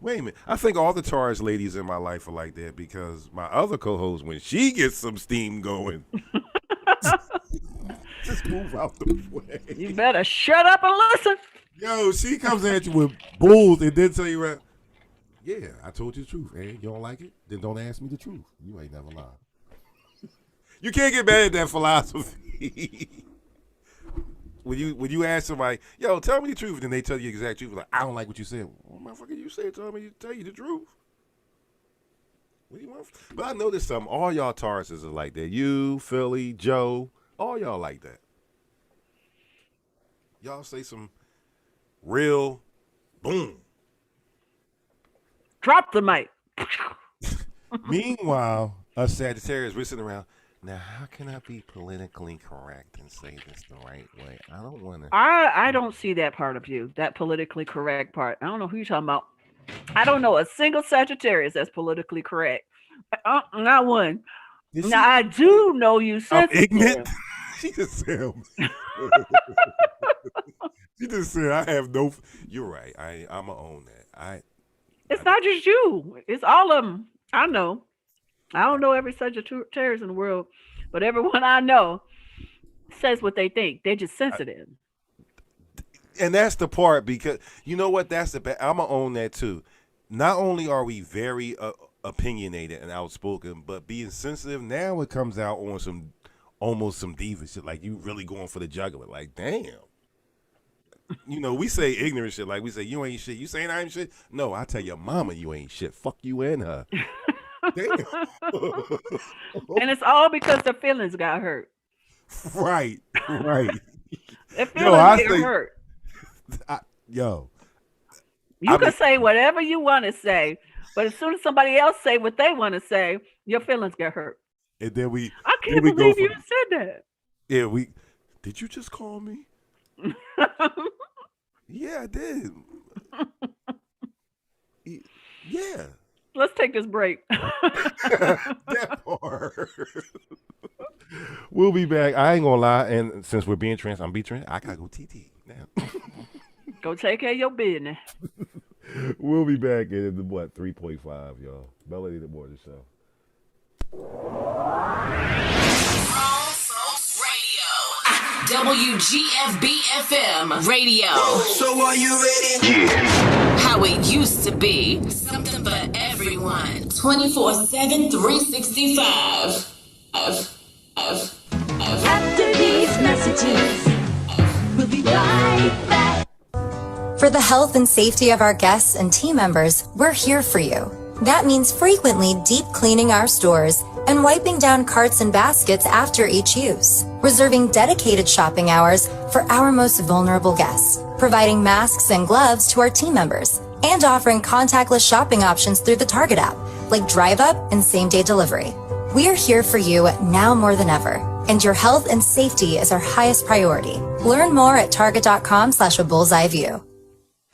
Speaker 12: wait a minute. I think all the Taurus ladies in my life are like that because my other co-host, when she gets some steam going, just move out the way.
Speaker 10: You better shut up and listen.
Speaker 12: Yo, she comes at you with bulls and then tell you, right, yeah, I told you the truth. And you don't like it? Then don't ask me the truth. You ain't never lied. You can't get mad at that philosophy. When you ask somebody, yo, tell me the truth, then they tell you the exact truth. Like, I don't like what you said. Well, motherfucker, you said tell me to tell you the truth. What do you want? But I noticed something. All y'all Tauruses are like that. You, Philly, Joe, all y'all like that. Y'all say some real boom.
Speaker 10: Drop the mic.
Speaker 12: Meanwhile, us Sagittarius, we're sitting around. Now, how can I be politically correct and say this the right way? I don't want to.
Speaker 10: I don't see that part of you, that politically correct part. I don't know who you're talking about. I don't know a single Sagittarius that's politically correct. Not one. Now I do know you
Speaker 12: I'm
Speaker 10: sensitive.
Speaker 12: ignorant. She just said. She just said I have no. You're right. I'ma own that.
Speaker 10: It's not just you. It's all of them. I know. I don't know every Sagittarius in the world, but everyone I know says what they think. They're just sensitive.
Speaker 12: And that's the part because you know what? That's the. I'ma own that too. Not only are we very opinionated and outspoken, but being sensitive now it comes out on some almost some diva shit. Like you really going for the jugular. Like damn. You know, we say ignorant shit. Like we say you ain't shit. You saying I ain't shit? No, I tell your mama you ain't shit. Fuck you and her. Damn.
Speaker 10: And it's all because their feelings got hurt.
Speaker 12: Right.
Speaker 10: Their feelings get hurt.
Speaker 12: You
Speaker 10: can say whatever you want to say, but as soon as somebody else say what they want to say, your feelings get hurt.
Speaker 12: And then
Speaker 10: I can't believe you said that.
Speaker 12: Yeah, did you just call me? Yeah, I did. Yeah.
Speaker 10: Let's take this break.
Speaker 12: That part. We'll be back. I ain't gonna lie, and since we're being trans, I'm being trans. I gotta go TT now.
Speaker 10: Go take care of your business.
Speaker 12: We'll be back in what 3.5, y'all. Melanated Morning Show.
Speaker 1: WGFB FM radio.
Speaker 7: So are you ready? Yeah.
Speaker 1: How it used to be. Something for everyone. 24/7, 365.
Speaker 2: After these messages, we'll be right back.
Speaker 3: For the health and safety of our guests and team members, we're here for you. That means frequently deep cleaning our stores and wiping down carts and baskets after each use, reserving dedicated shopping hours for our most vulnerable guests, providing masks and gloves to our team members, and offering contactless shopping options through the Target app, like Drive Up and same-day delivery. We are here for you now more than ever, and your health and safety is our highest priority. Learn more at target.com/a-bullseye-view.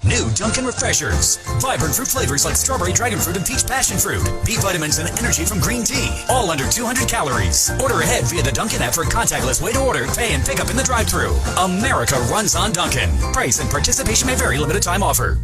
Speaker 4: New Dunkin' Refreshers. Vibrant fruit flavors like strawberry, dragon fruit, and peach passion fruit. B vitamins and energy from green tea. All under 200 calories. Order ahead via the Dunkin' app for a contactless way to order, pay, and pick up in the drive-thru. America runs on Dunkin'. Price and participation may vary. Limited time offer.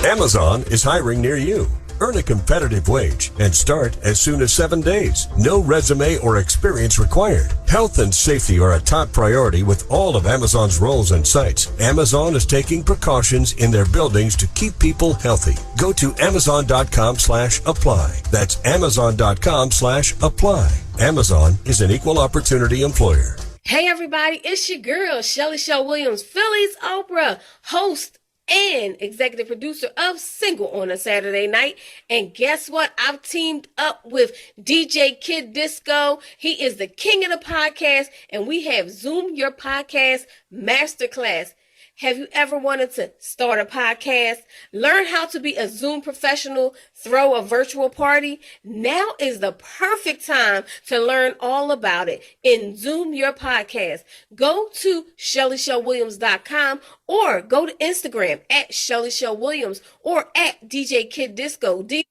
Speaker 5: Amazon is hiring near you. Earn a competitive wage and start as soon as 7 days. No resume or experience required. Health and safety are a top priority with all of Amazon's roles and sites. Amazon is taking precautions in their buildings to keep people healthy. Go to amazon.com/apply. That's amazon.com/apply. Amazon is an equal opportunity employer.
Speaker 6: Hey everybody, it's your girl, Shelly Shaw Williams, Philly's Oprah, host and executive producer of Single on a Saturday Night. And guess what? I've teamed up with DJ Kid Disco. He is the king of the podcast, and we have Zoom Your Podcast Masterclass. Have you ever wanted to start a podcast, learn how to be a Zoom professional, throw a virtual party? Now is the perfect time to learn all about it in Zoom Your Podcast. Go to ShellyShellWilliams.com or go to Instagram at ShellyShellWilliams or at DJ Kid Disco. DM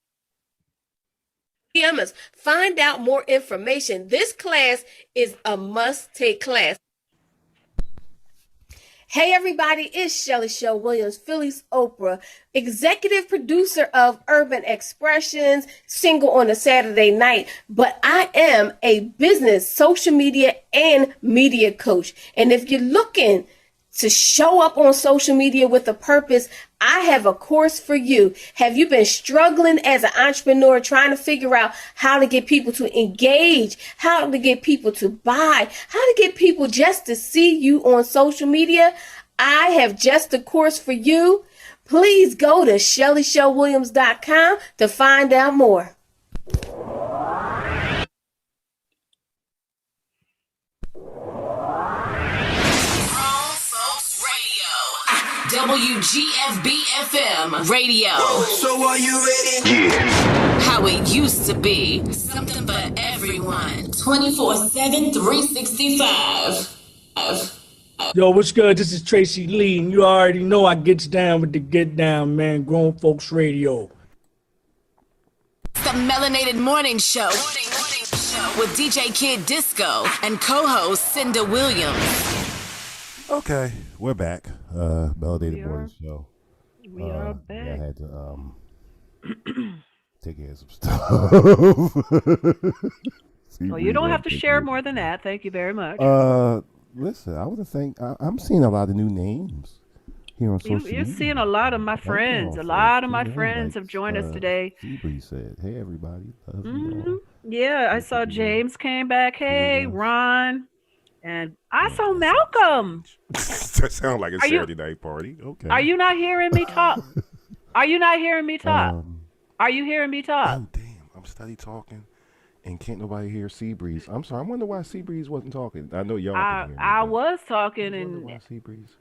Speaker 6: us. Find out more information. This class is a must-take class. Hey everybody, it's Shelly Shaw Williams, Philly's Oprah, executive producer of Urban Expressions, Single on a Saturday Night, but I am a business, social media, and media coach. And if you're looking to show up on social media with a purpose, I have a course for you. Have you been struggling as an entrepreneur trying to figure out how to get people to engage, how to get people to buy, how to get people just to see you on social media? I have just a course for you. Please go to ShellyShellWilliams.com to find out more.
Speaker 1: WGFB FM radio.
Speaker 7: So are you ready? Yeah.
Speaker 1: How it used to be. Something for everyone. 24/7, 365.
Speaker 8: Yo, what's good? This is Tracy Lee, and you already know I gets down with the get down, man. Grown Folks Radio.
Speaker 1: The Melanated Morning Show. With DJ Kid Disco and co-host Cinda Williams.
Speaker 12: Okay, we're back. Melanated Morning Show.
Speaker 10: We are back.
Speaker 12: Yeah, I had to take care of some stuff.
Speaker 10: Well, you don't have to share more than that. Thank you very much.
Speaker 12: Listen, I want to thank. I'm seeing a lot of new names here on social media.
Speaker 10: You're seeing a lot of my friends. A lot of my friends have joined us today.
Speaker 12: Seabree said, "Hey, everybody, love you."
Speaker 10: Yeah, I saw James came back. Hey, Ron. And I saw Malcolm.
Speaker 12: That sounds like a Saturday night party. Okay.
Speaker 10: Are you not hearing me talk? Are you not hearing me talk? Are you hearing me talk?
Speaker 12: Oh, damn. I'm steady talking, and can't nobody hear Seabreeze. I'm sorry. I wonder why Seabreeze wasn't talking. I know y'all can hear me.
Speaker 10: I was talking, and
Speaker 12: why Seabreeze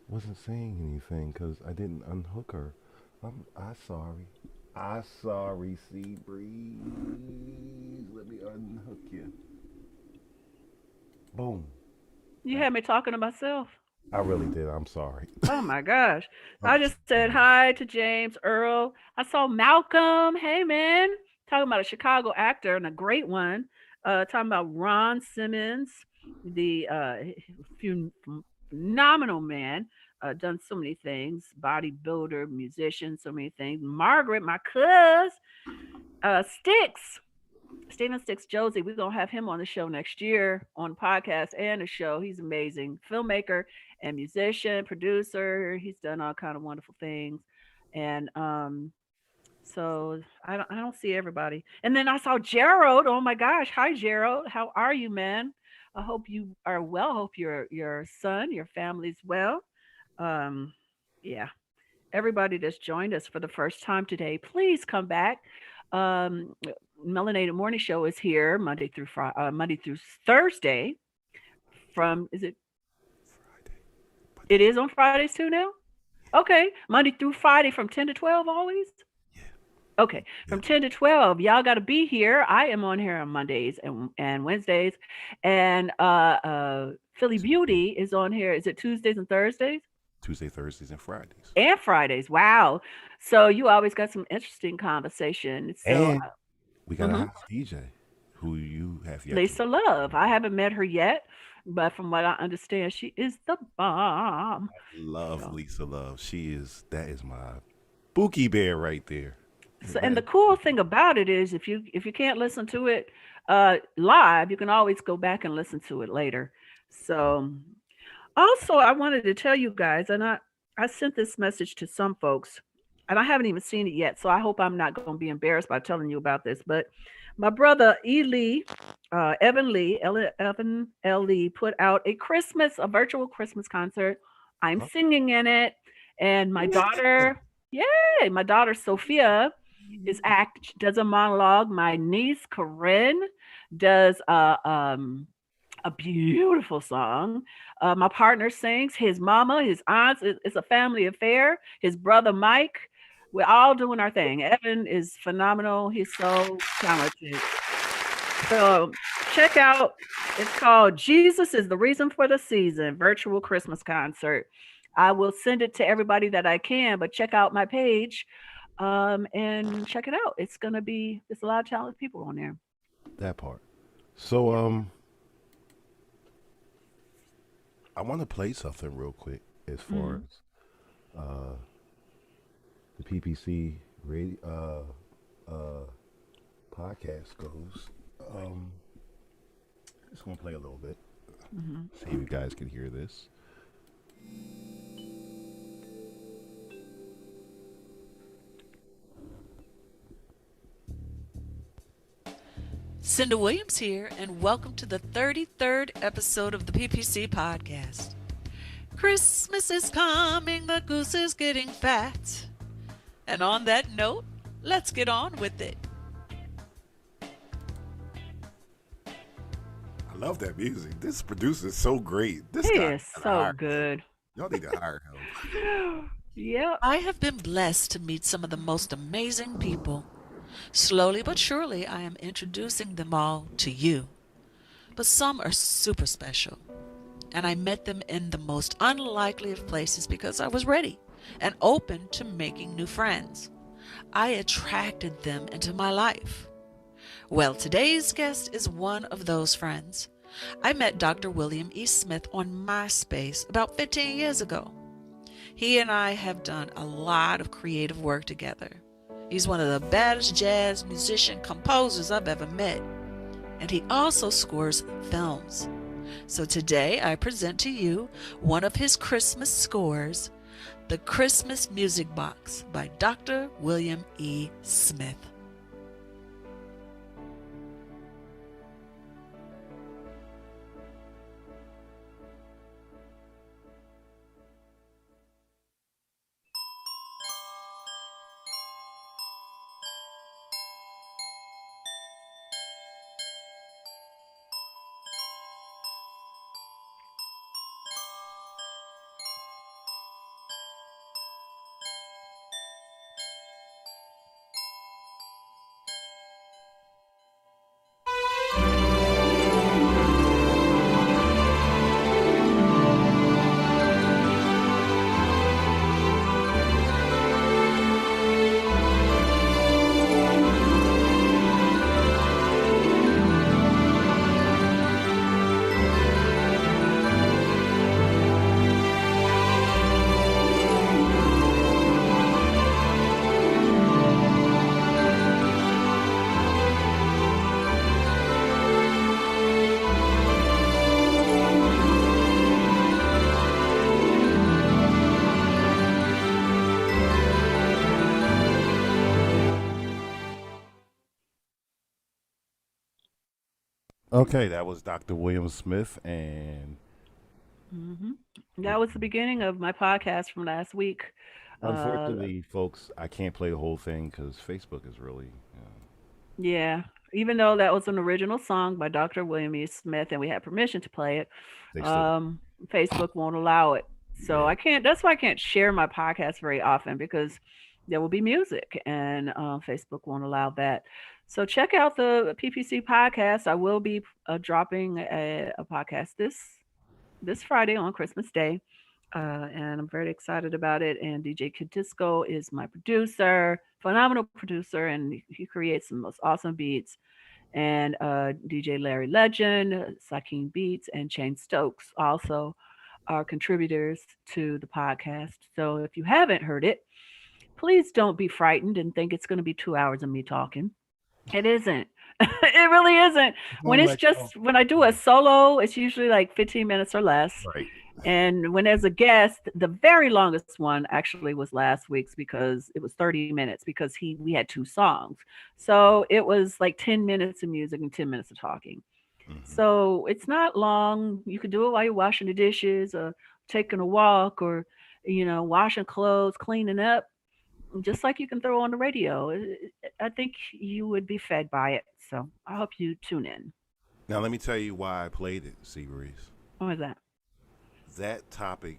Speaker 12: wasn't saying anything because I didn't unhook her. I'm sorry. I'm sorry, Seabreeze. Let me unhook you. Boom.
Speaker 10: You had me talking to myself.
Speaker 12: I really did. I'm sorry.
Speaker 10: Oh my gosh. I just said hi to James, Earl. I saw Malcolm. Hey man. talking about a Chicago actor and a great one. Talking about Ron Simmons, the phenomenal man. Done so many things, bodybuilder, musician, so many things. Margaret, my cuz, Sticks, Stephen Sticks Josie. We're gonna have him on the show next year on the podcast and the show. He's amazing filmmaker and musician, producer. He's done all kind of wonderful things, and so I don't see everybody. And then I saw Gerald. Oh my gosh, hi Gerald. How are you, man? I hope you are well. I hope your son, your family's well. Um, yeah, everybody that's joined us for the first time today, please come back. Um, Melanated Morning Show is here Monday through Friday, Monday through Thursday. From is it? It is on Fridays too now. Okay, Monday through Friday from 10 to 12 always. Okay, from 10 to 12, y'all got to be here. I am on here on Mondays and Wednesdays, and Philly Beauty is on here. Is it Tuesdays and Thursdays?
Speaker 12: Tuesday, Thursdays, and Fridays.
Speaker 10: And Fridays. Wow. So you always got some interesting conversation. So
Speaker 12: And we got a house DJ who you have yet.
Speaker 10: Lisa Love. I haven't met her yet, but from what I understand, she is the bomb.
Speaker 12: I love Lisa Love. That is my Bookie Bear right there.
Speaker 10: So, and the cool thing about it is if you can't listen to it live, you can always go back and listen to it later. So also I wanted to tell you guys, and I sent this message to some folks, and I haven't even seen it yet, so I hope I'm not going to be embarrassed by telling you about this. But my brother Evan L. Lee put out a virtual Christmas concert. I'm singing in it, and my daughter, yay, my daughter Sophia does a monologue. My niece Corinne does a beautiful song. My partner sings. His mama, his aunts. It's a family affair. His brother Mike. We're all doing our thing. Evan is phenomenal. He's so talented. So check out. It's called Jesus is the Reason for the Season virtual Christmas concert. I will send it to everybody that I can, but check out my page and check it out. It's a lot of talented people on there.
Speaker 12: That part. So I want to play something real quick as far as the PPC radio podcast goes. Just gonna play a little bit. See if you guys can hear this.
Speaker 14: Cinda Williams here, and welcome to the 33rd episode of the PPC podcast. Christmas is coming, the goose is getting fat. And on that note, let's get on with it.
Speaker 12: I love that music. This producer is so great. This
Speaker 10: He
Speaker 12: guy
Speaker 10: is so good.
Speaker 12: Y'all need to hire him.
Speaker 10: Yeah.
Speaker 14: I have been blessed to meet some of the most amazing people. Slowly but surely, I am introducing them all to you. But some are super special. And I met them in the most unlikely of places because I was ready and open to making new friends. I attracted them into my life. Well, today's guest is one of those friends. I met Dr. William E. Smith on MySpace about 15 years ago. He and I have done a lot of creative work together. He's one of the baddest jazz musician composers I've ever met. And he also scores films. So today I present to you one of his Christmas scores, The Christmas Music Box by Dr. William E. Smith.
Speaker 12: Okay, that was Dr. William Smith, and
Speaker 10: hmm That was the beginning of my podcast from last week. Uh,
Speaker 12: unfortunately, folks, I can't play the whole thing because Facebook is really,
Speaker 10: yeah, even though that was an original song by Dr. William E. Smith and we had permission to play it,
Speaker 12: they still,
Speaker 10: um, Facebook won't allow it. So
Speaker 12: yeah.
Speaker 10: I can't, that's why I can't share my podcast very often because there will be music and Facebook won't allow that. So check out the PPC podcast. I will be dropping a podcast this Friday on Christmas Day. And I'm very excited about it. And DJ Kid Disco is my producer, phenomenal producer, and he creates the most awesome beats. And DJ Larry Legend, Sakin Beats, and Shane Stokes also are contributors to the podcast. So if you haven't heard it, please don't be frightened and think it's going to be 2 hours of me talking. It isn't. It really isn't. When it's just when I do a solo, it's usually like 15 minutes or less.
Speaker 12: Right.
Speaker 10: And when there's a guest, the very longest one actually was last week's because it was 30 minutes because we had two songs. So it was like 10 minutes of music and 10 minutes of talking. So it's not long. You could do it while you're washing the dishes or taking a walk or washing clothes, cleaning up, just like you can throw on the radio. I think you would be fed by it. So I hope you tune in.
Speaker 12: Now, let me tell you why I played it, Seabreeze.
Speaker 10: What was that?
Speaker 12: That topic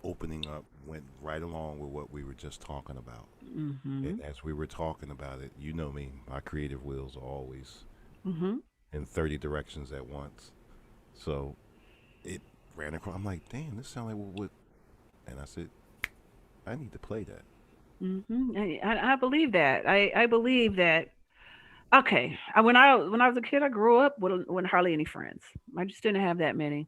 Speaker 12: opening up went right along with what we were just talking about. And as we were talking about it, you know me, my creative wheels are always in 30 directions at once. So it ran across. I'm like, damn, this sounds like what. And I said, I need to play that.
Speaker 10: I believe that. I believe that. Okay, when I was a kid, I grew up with hardly any friends. I just didn't have that many,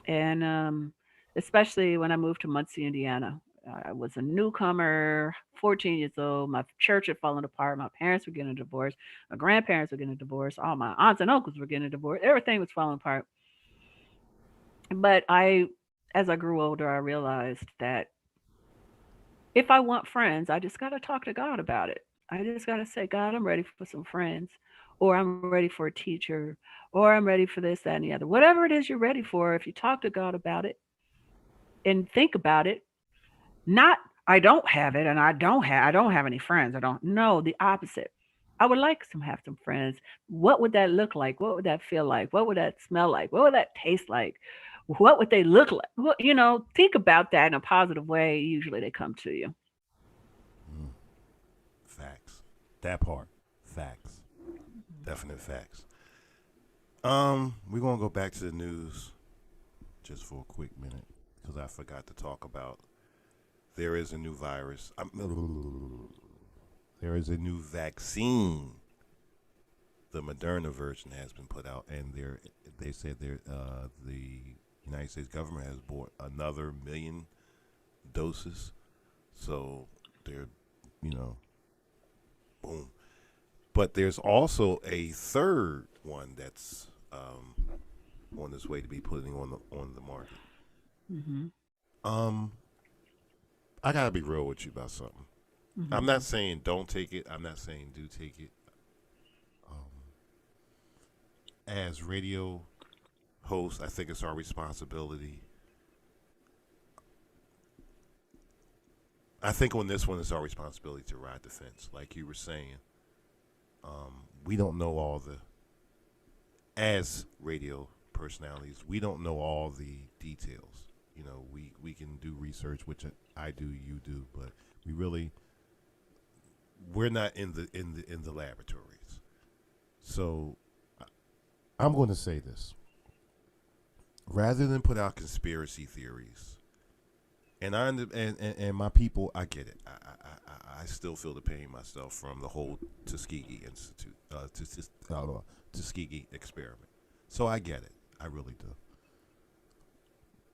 Speaker 10: and especially when I moved to Muncie, Indiana. I was a newcomer, 14 years old. My church had fallen apart. My parents were getting a divorce. My grandparents were getting a divorce. All my aunts and uncles were getting a divorce. Everything was falling apart. But as I grew older, I realized that if I want friends, I just got to talk to God about it. I just got to say, God, I'm ready for some friends, or I'm ready for a teacher, or I'm ready for this, that, and the other. Whatever it is you're ready for, if you talk to God about it and think about it, not I don't have it and I don't have any friends. I don't know the opposite. I would like to have some friends. What would that look like? What would that feel like? What would that smell like? What would that taste like? What would they look like? Well, think about that in a positive way. Usually they come to you.
Speaker 12: Facts. That part. Facts. Definite facts. We're gonna go back to the news just for a quick minute because I forgot to talk about. There is a new virus. There is a new vaccine. The Moderna version has been put out, and they said the United States government has bought another 1 million doses. So they're, boom. But there's also a third one that's on its way to be putting on the market. I gotta be real with you about something. I'm not saying don't take it. I'm not saying do take it. As radio hosts, I think it's our responsibility. I think on this one, it's our responsibility to ride the fence, like you were saying. We don't know as radio personalities, we don't know all the details. We can do research, which I do, you do, but we're not in the laboratories. So I'm going to say this. Rather than put out conspiracy theories, and my people, I get it. I still feel the pain myself from the whole Tuskegee Institute, Tuskegee experiment. So I get it. I really do.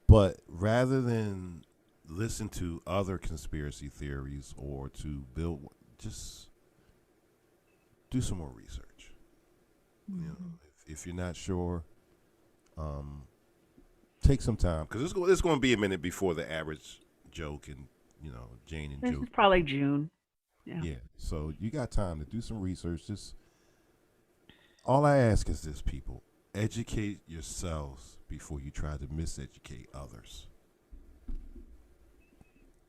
Speaker 12: But rather than listen to other conspiracy theories or to build, just do some more research. If you're not sure, take some time because it's going to be a minute before the average Joe can, Jane and Joe.
Speaker 10: It's probably June.
Speaker 12: Yeah. So you got time to do some research. Just all I ask is this, people. educate yourselves before you try to miseducate others.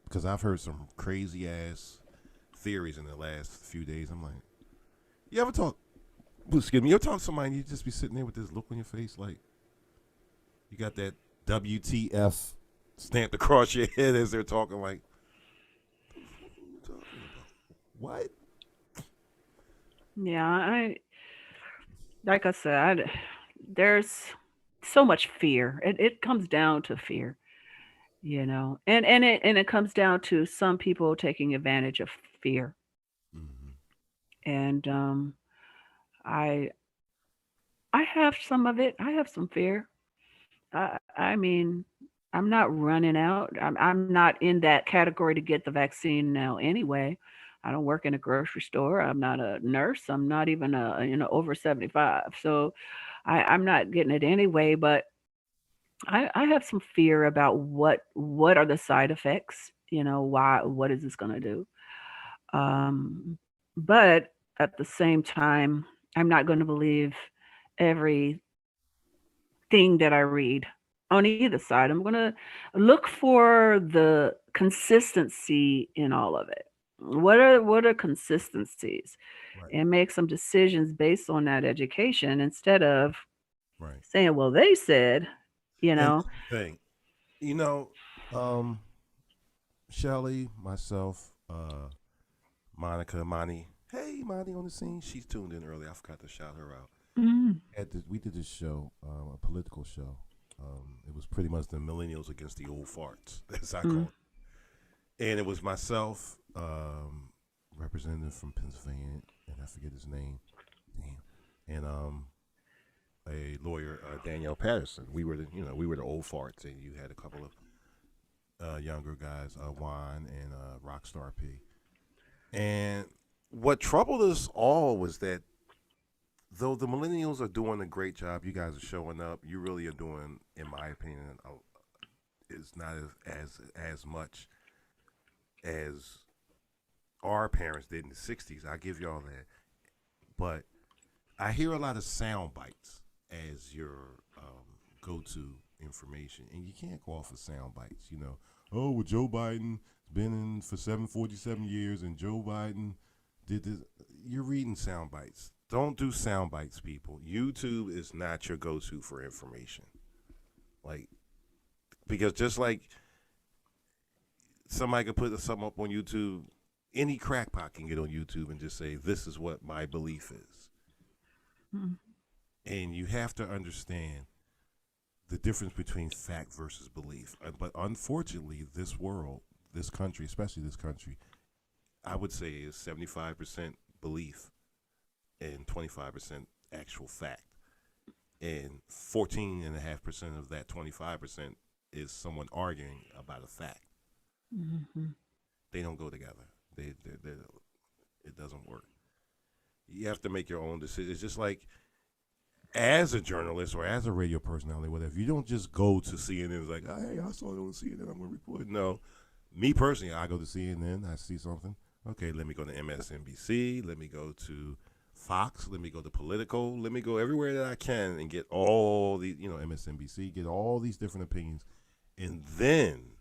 Speaker 12: Because I've heard some crazy ass theories in the last few days. I'm like, you ever talk? Excuse me. You ever talk to somebody and you just be sitting there with this look on your face, like you got that WTF stamped across your head as they're talking, like, what?
Speaker 10: Yeah, like I said, there's so much fear. It comes down to fear, and it comes down to some people taking advantage of fear. And I I have some of it. I have some fear. I mean, I'm not running out. I'm not in that category to get the vaccine now anyway. I don't work in a grocery store. I'm not a nurse. I'm not even over 75. So I'm not getting it anyway, but I have some fear about what are the side effects, why what is this gonna do? Um, but at the same time, I'm not gonna believe every thing that I read on either side. I'm gonna look for the consistency in all of it. What are consistencies?
Speaker 12: Right.
Speaker 10: And make some decisions based on that education instead of
Speaker 12: Right.
Speaker 10: saying, well, they said, you
Speaker 12: And
Speaker 10: know.
Speaker 12: thing, Shelly, myself, Monica, Monty. Hey, Monty on the scene. She's tuned in early. I forgot to shout her out.
Speaker 10: Mm.
Speaker 12: We did this show, a political show. It was pretty much the millennials against the old farts, as I call it. And it was myself, representative from Pennsylvania, and I forget his name. Damn. And a lawyer, Danielle Patterson. We were the old farts, and you had a couple of younger guys, Juan and Rockstar P. And what troubled us all was that though the millennials are doing a great job, you guys are showing up. You really are doing, in my opinion, it's not as much as our parents did in the '60s. I give y'all that, but I hear a lot of sound bites as your go-to information, and you can't go off of sound bites. Oh, well, Joe Biden's been in for 47 years, and Joe Biden did this. You're reading sound bites. Don't do sound bites, people. YouTube is not your go-to for information. Because just like somebody could put something up on YouTube, any crackpot can get on YouTube and just say, this is what my belief is.
Speaker 10: Mm.
Speaker 12: And you have to understand the difference between fact versus belief. But unfortunately, this world, this country, especially this country, I would say is 75% belief and 25% actual fact. And 14.5% of that 25% is someone arguing about a fact.
Speaker 10: Mm-hmm.
Speaker 12: They don't go together. It doesn't work. You have to make your own decision. It's just like, as a journalist or as a radio personality, whatever, you don't just go to CNN and like, oh, hey, I saw it on CNN, I'm going to report it. No. Me personally, I go to CNN, I see something. Okay, let me go to MSNBC, let me go to Fox, let me go to Politico, let me go everywhere that I can and get all these, MSNBC, get all these different opinions. And then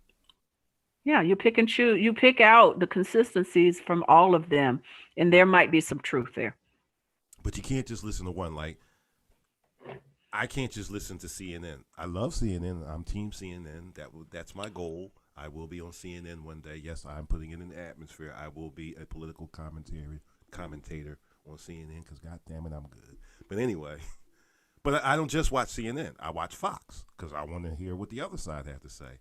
Speaker 10: Yeah, you pick and choose. You pick out the consistencies from all of them, and there might be some truth there.
Speaker 12: But you can't just listen to one. Like, I can't just listen to CNN. I love CNN. I'm team CNN. That's my goal. I will be on CNN one day. Yes, I'm putting it in the atmosphere. I will be a political commentator on CNN because, God damn it, I'm good. But anyway, but I don't just watch CNN. I watch Fox because I want to hear what the other side has to say.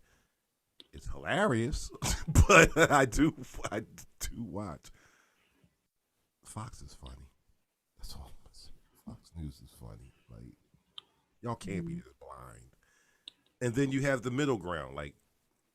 Speaker 12: It's hilarious, but I do watch. Fox is funny. That's all. Fox News is funny. Like, y'all can't be this blind. And then you have the middle ground, like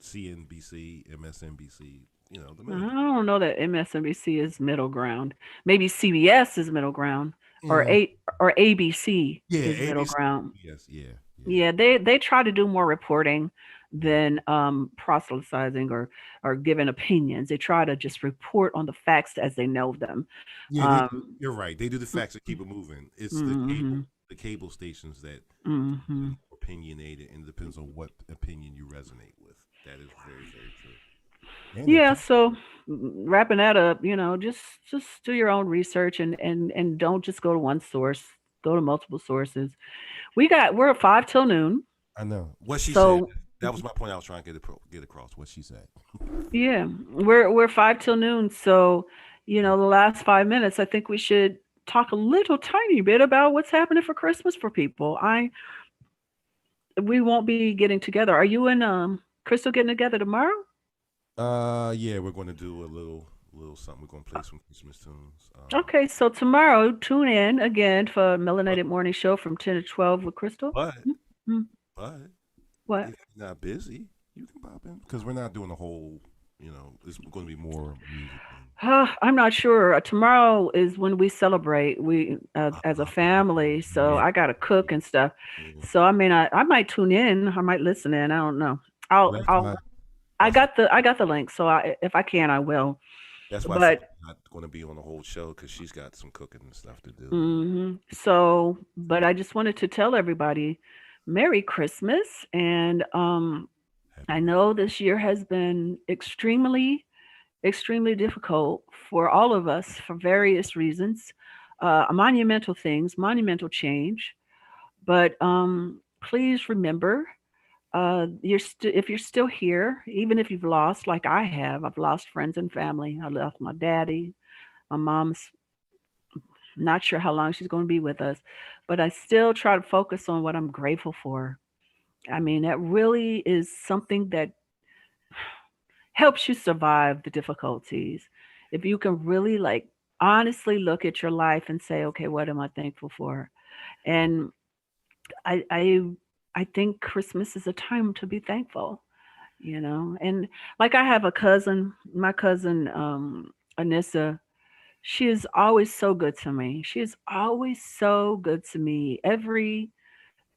Speaker 12: CNBC, MSNBC. The middle.
Speaker 10: I don't know that MSNBC is middle ground. Maybe CBS is middle ground, or ABC is middle ground.
Speaker 12: Yes, yeah.
Speaker 10: Yeah, they try to do more reporting than proselytizing or giving opinions. They try to just report on the facts as they know them.
Speaker 12: Yeah, you're right. They do the facts that keep it moving. It's the cable. the cable stations that
Speaker 10: Mm-hmm.
Speaker 12: opinionated, and it depends on what opinion you resonate with. That is very, very true. And they
Speaker 10: Yeah,
Speaker 12: talk.
Speaker 10: so wrapping that up, just do your own research and don't just go to one source. Go to multiple sources. We're at 5 till noon.
Speaker 12: I know what she said.
Speaker 10: So
Speaker 12: That was my point. I was trying to get across. What she said.
Speaker 10: yeah, we're 5 till noon. So, the last 5 minutes, I think we should talk a little tiny bit about what's happening for Christmas for people. I We won't be getting together. Are you and Crystal getting together tomorrow?
Speaker 12: Yeah, we're going to do a little something. We're going to play some Christmas tunes.
Speaker 10: Okay, so tomorrow tune in again for Melanated Morning Show from 10 to 12 with Crystal.
Speaker 12: But
Speaker 10: Mhm.
Speaker 12: but
Speaker 10: What?
Speaker 12: if you're not busy, you can pop in because we're not doing a whole. It's going to be more music.
Speaker 10: I'm not sure. Tomorrow is when we celebrate. We as a family, so
Speaker 12: Yeah.
Speaker 10: I got to cook and stuff.
Speaker 12: Yeah.
Speaker 10: So I might tune in. I might listen in. I don't know.
Speaker 12: Well, that's
Speaker 10: I'll
Speaker 12: why.
Speaker 10: I got the link. So if I can, I will.
Speaker 12: That's why
Speaker 10: But
Speaker 12: Philly's not going to be on the whole show because she's got some cooking and stuff to do.
Speaker 10: but I just wanted to tell everybody, Merry Christmas, and I know this year has been extremely difficult for all of us for various reasons, monumental things, monumental change. But please remember, if you're still here, even if you've lost, like I have, I've lost friends and family. I lost my daddy. My mom's not sure how long she's going to be with us, but I still try to focus on what I'm grateful for. I mean, that really is something that helps you survive the difficulties. If you can really like honestly look at your life and say, okay, what am I thankful for? And I I I think Christmas is a time to be thankful. And like I have a cousin, my cousin Anissa, she is always so good to me. She is always so good to me. Every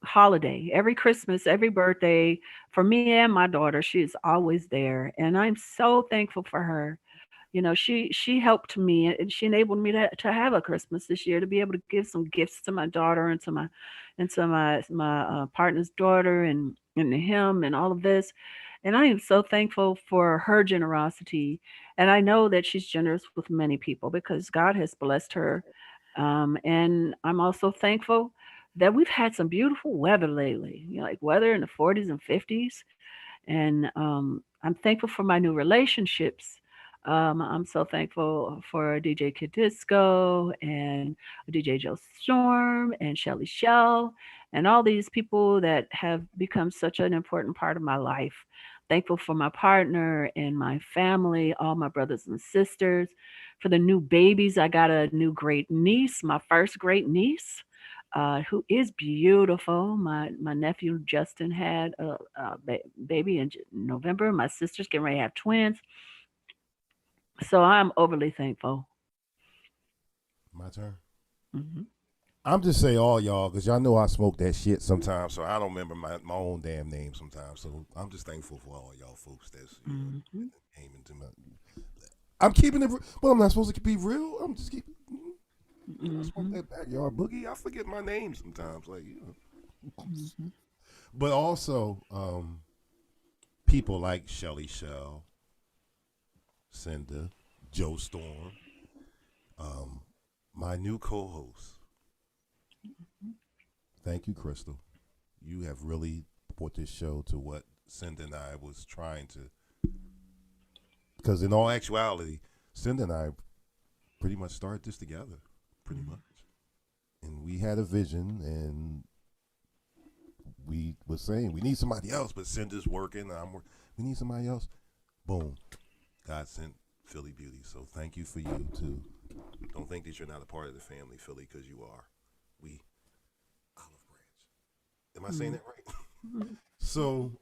Speaker 10: holiday, every Christmas, every birthday, for me and my daughter, she is always there. And I'm so thankful for her. She helped me and she enabled me to have a Christmas this year, to be able to give some gifts to my daughter and to my partner's daughter and to him and all of this. And I am so thankful for her generosity. And I know that she's generous with many people because God has blessed her. And I'm also thankful that we've had some beautiful weather lately, like weather in the 40s and 50s. And I'm thankful for my new relationships. I'm so thankful for DJ Kid Disco and DJ Joe Storm and Shelly Shell and all these people that have become such an important part of my life. Thankful for my partner and my family, all my brothers and sisters. For the new babies, I got a new great niece, my first great niece, who is beautiful. My nephew Justin had a baby in November. My sister's getting ready to have twins. So I'm overly thankful.
Speaker 12: My turn.
Speaker 10: Hmm.
Speaker 12: I'm just say all y'all because y'all know I smoke that shit sometimes, so I don't remember my own damn name sometimes. So I'm just thankful for all y'all folks that's came into my. I'm keeping it, but I'm not supposed to be real. I'm just keeping. I smoke that backyard boogie. I forget my name sometimes, But also, people like Shelly Shell, Cinda, Joe Storm, my new co-host. Thank you, Crystal. You have really brought this show to what Cinda and I was trying to. Because in all actuality, Cinda and I pretty much started this together, pretty much. And we had a vision, and we were saying we need somebody else, but Cinda's working. We need somebody else. Boom. God sent Philly Beauty. So thank you for you, too. Don't think that you're not a part of the family, Philly, because you are. We Olive Branch. Am I saying that right? So,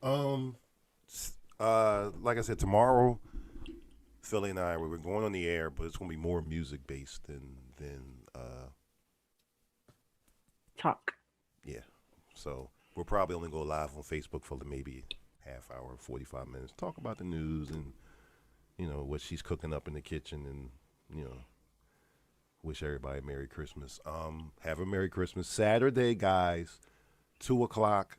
Speaker 12: like I said, tomorrow, Philly and I, we're going on the air, but it's going to be more music based than
Speaker 10: talk.
Speaker 12: Yeah. So we'll probably only go live on Facebook for maybe half hour, 45 minutes. Talk about the news and what she's cooking up in the kitchen and wish everybody a Merry Christmas. Have a Merry Christmas. Saturday, guys, 2 o'clock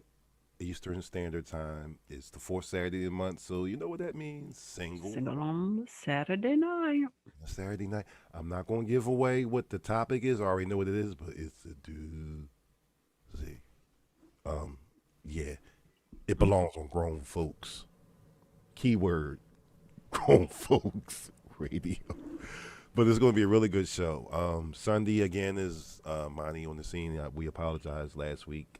Speaker 12: Eastern Standard Time. It's the fourth Saturday of the month, so you know what that means.
Speaker 10: Single on Saturday night.
Speaker 12: Saturday night. I'm not going to give away what the topic is. I already know what it is, but it's a doozy. Yeah, it belongs on grown folks. Keyword, grown folks radio. But it's going to be a really good show. Sunday again is Monty on the scene. We apologized last week.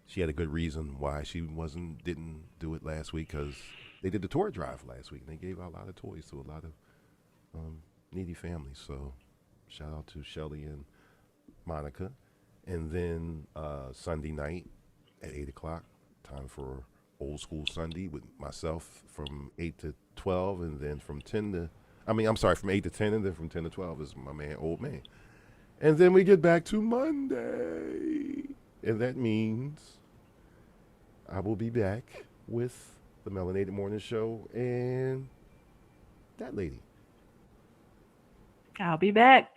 Speaker 12: She had a good reason why she didn't do it last week, because they did the toy drive last week and they gave out a lot of toys to a lot of needy families. So shout out to Shelly and Monica. And then Sunday night at 8 o'clock, time for Old School Sunday with myself from 8 to 12, and then from 8 to 10, and then from 10 to 12 is my man, Old Man. And then we get back to Monday. And that means I will be back with the Melanated Morning Show and that lady.
Speaker 10: I'll be back.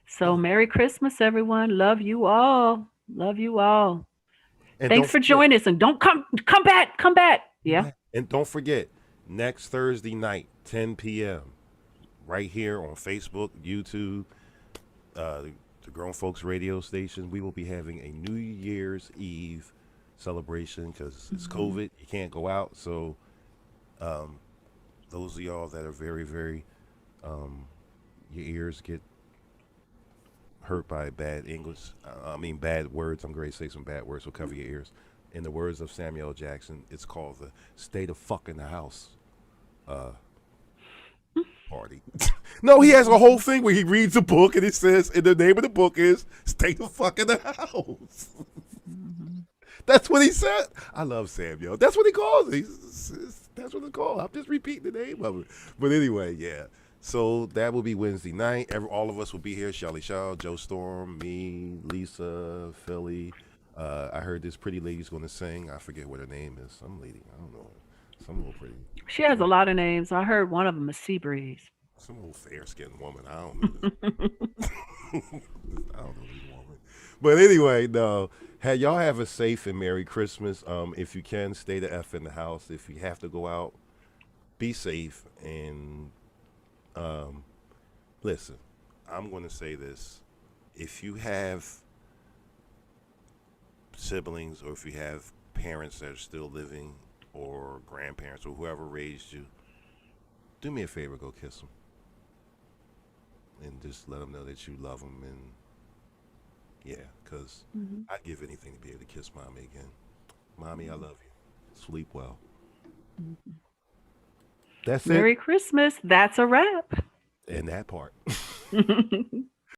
Speaker 10: So Merry Christmas, everyone. Love you all. Love you all.
Speaker 12: And
Speaker 10: thanks for joining us. And don't come back. Yeah.
Speaker 12: And don't forget, next Thursday night, 10 p.m., right here on Facebook, YouTube, the Grown Folks radio station, we will be having a New Year's Eve celebration because it's COVID. You can't go out. So those of y'all that are very, very, your ears get hurt by bad English, bad words. I'm going to say some bad words, so cover your ears. In the words of Samuel L. Jackson, it's called the Stay the Fuck in the House party. No, he has a whole thing where he reads a book and it says, and the name of the book is Stay the Fuck in the House. That's what he said. I love Samuel. That's what he calls it. That's what it's called. I'm just repeating the name of it. But anyway, yeah. So that will be Wednesday night. All of us will be here. Shelly Shaw, Joe Storm, me, Lisa, Philly. I heard this pretty lady's going to sing. I forget what her name is. Some lady. I don't know. Some little pretty.
Speaker 10: She has a lot of names. I heard one of them is Seabreeze.
Speaker 12: Some old fair-skinned woman. I don't know. I don't know this woman. But anyway, no. Y'all have a safe and Merry Christmas. If you can, stay the F in the house. If you have to go out, be safe. And listen, I'm going to say this. If you have siblings or if you have parents that are still living or grandparents or whoever raised you, do me a favor, go kiss them. And just let them know that you love them. And yeah, because I'd give anything to be able to kiss Mommy again. Mommy, I love you. Sleep well. That's
Speaker 10: Merry Christmas. That's a wrap.
Speaker 12: And that part.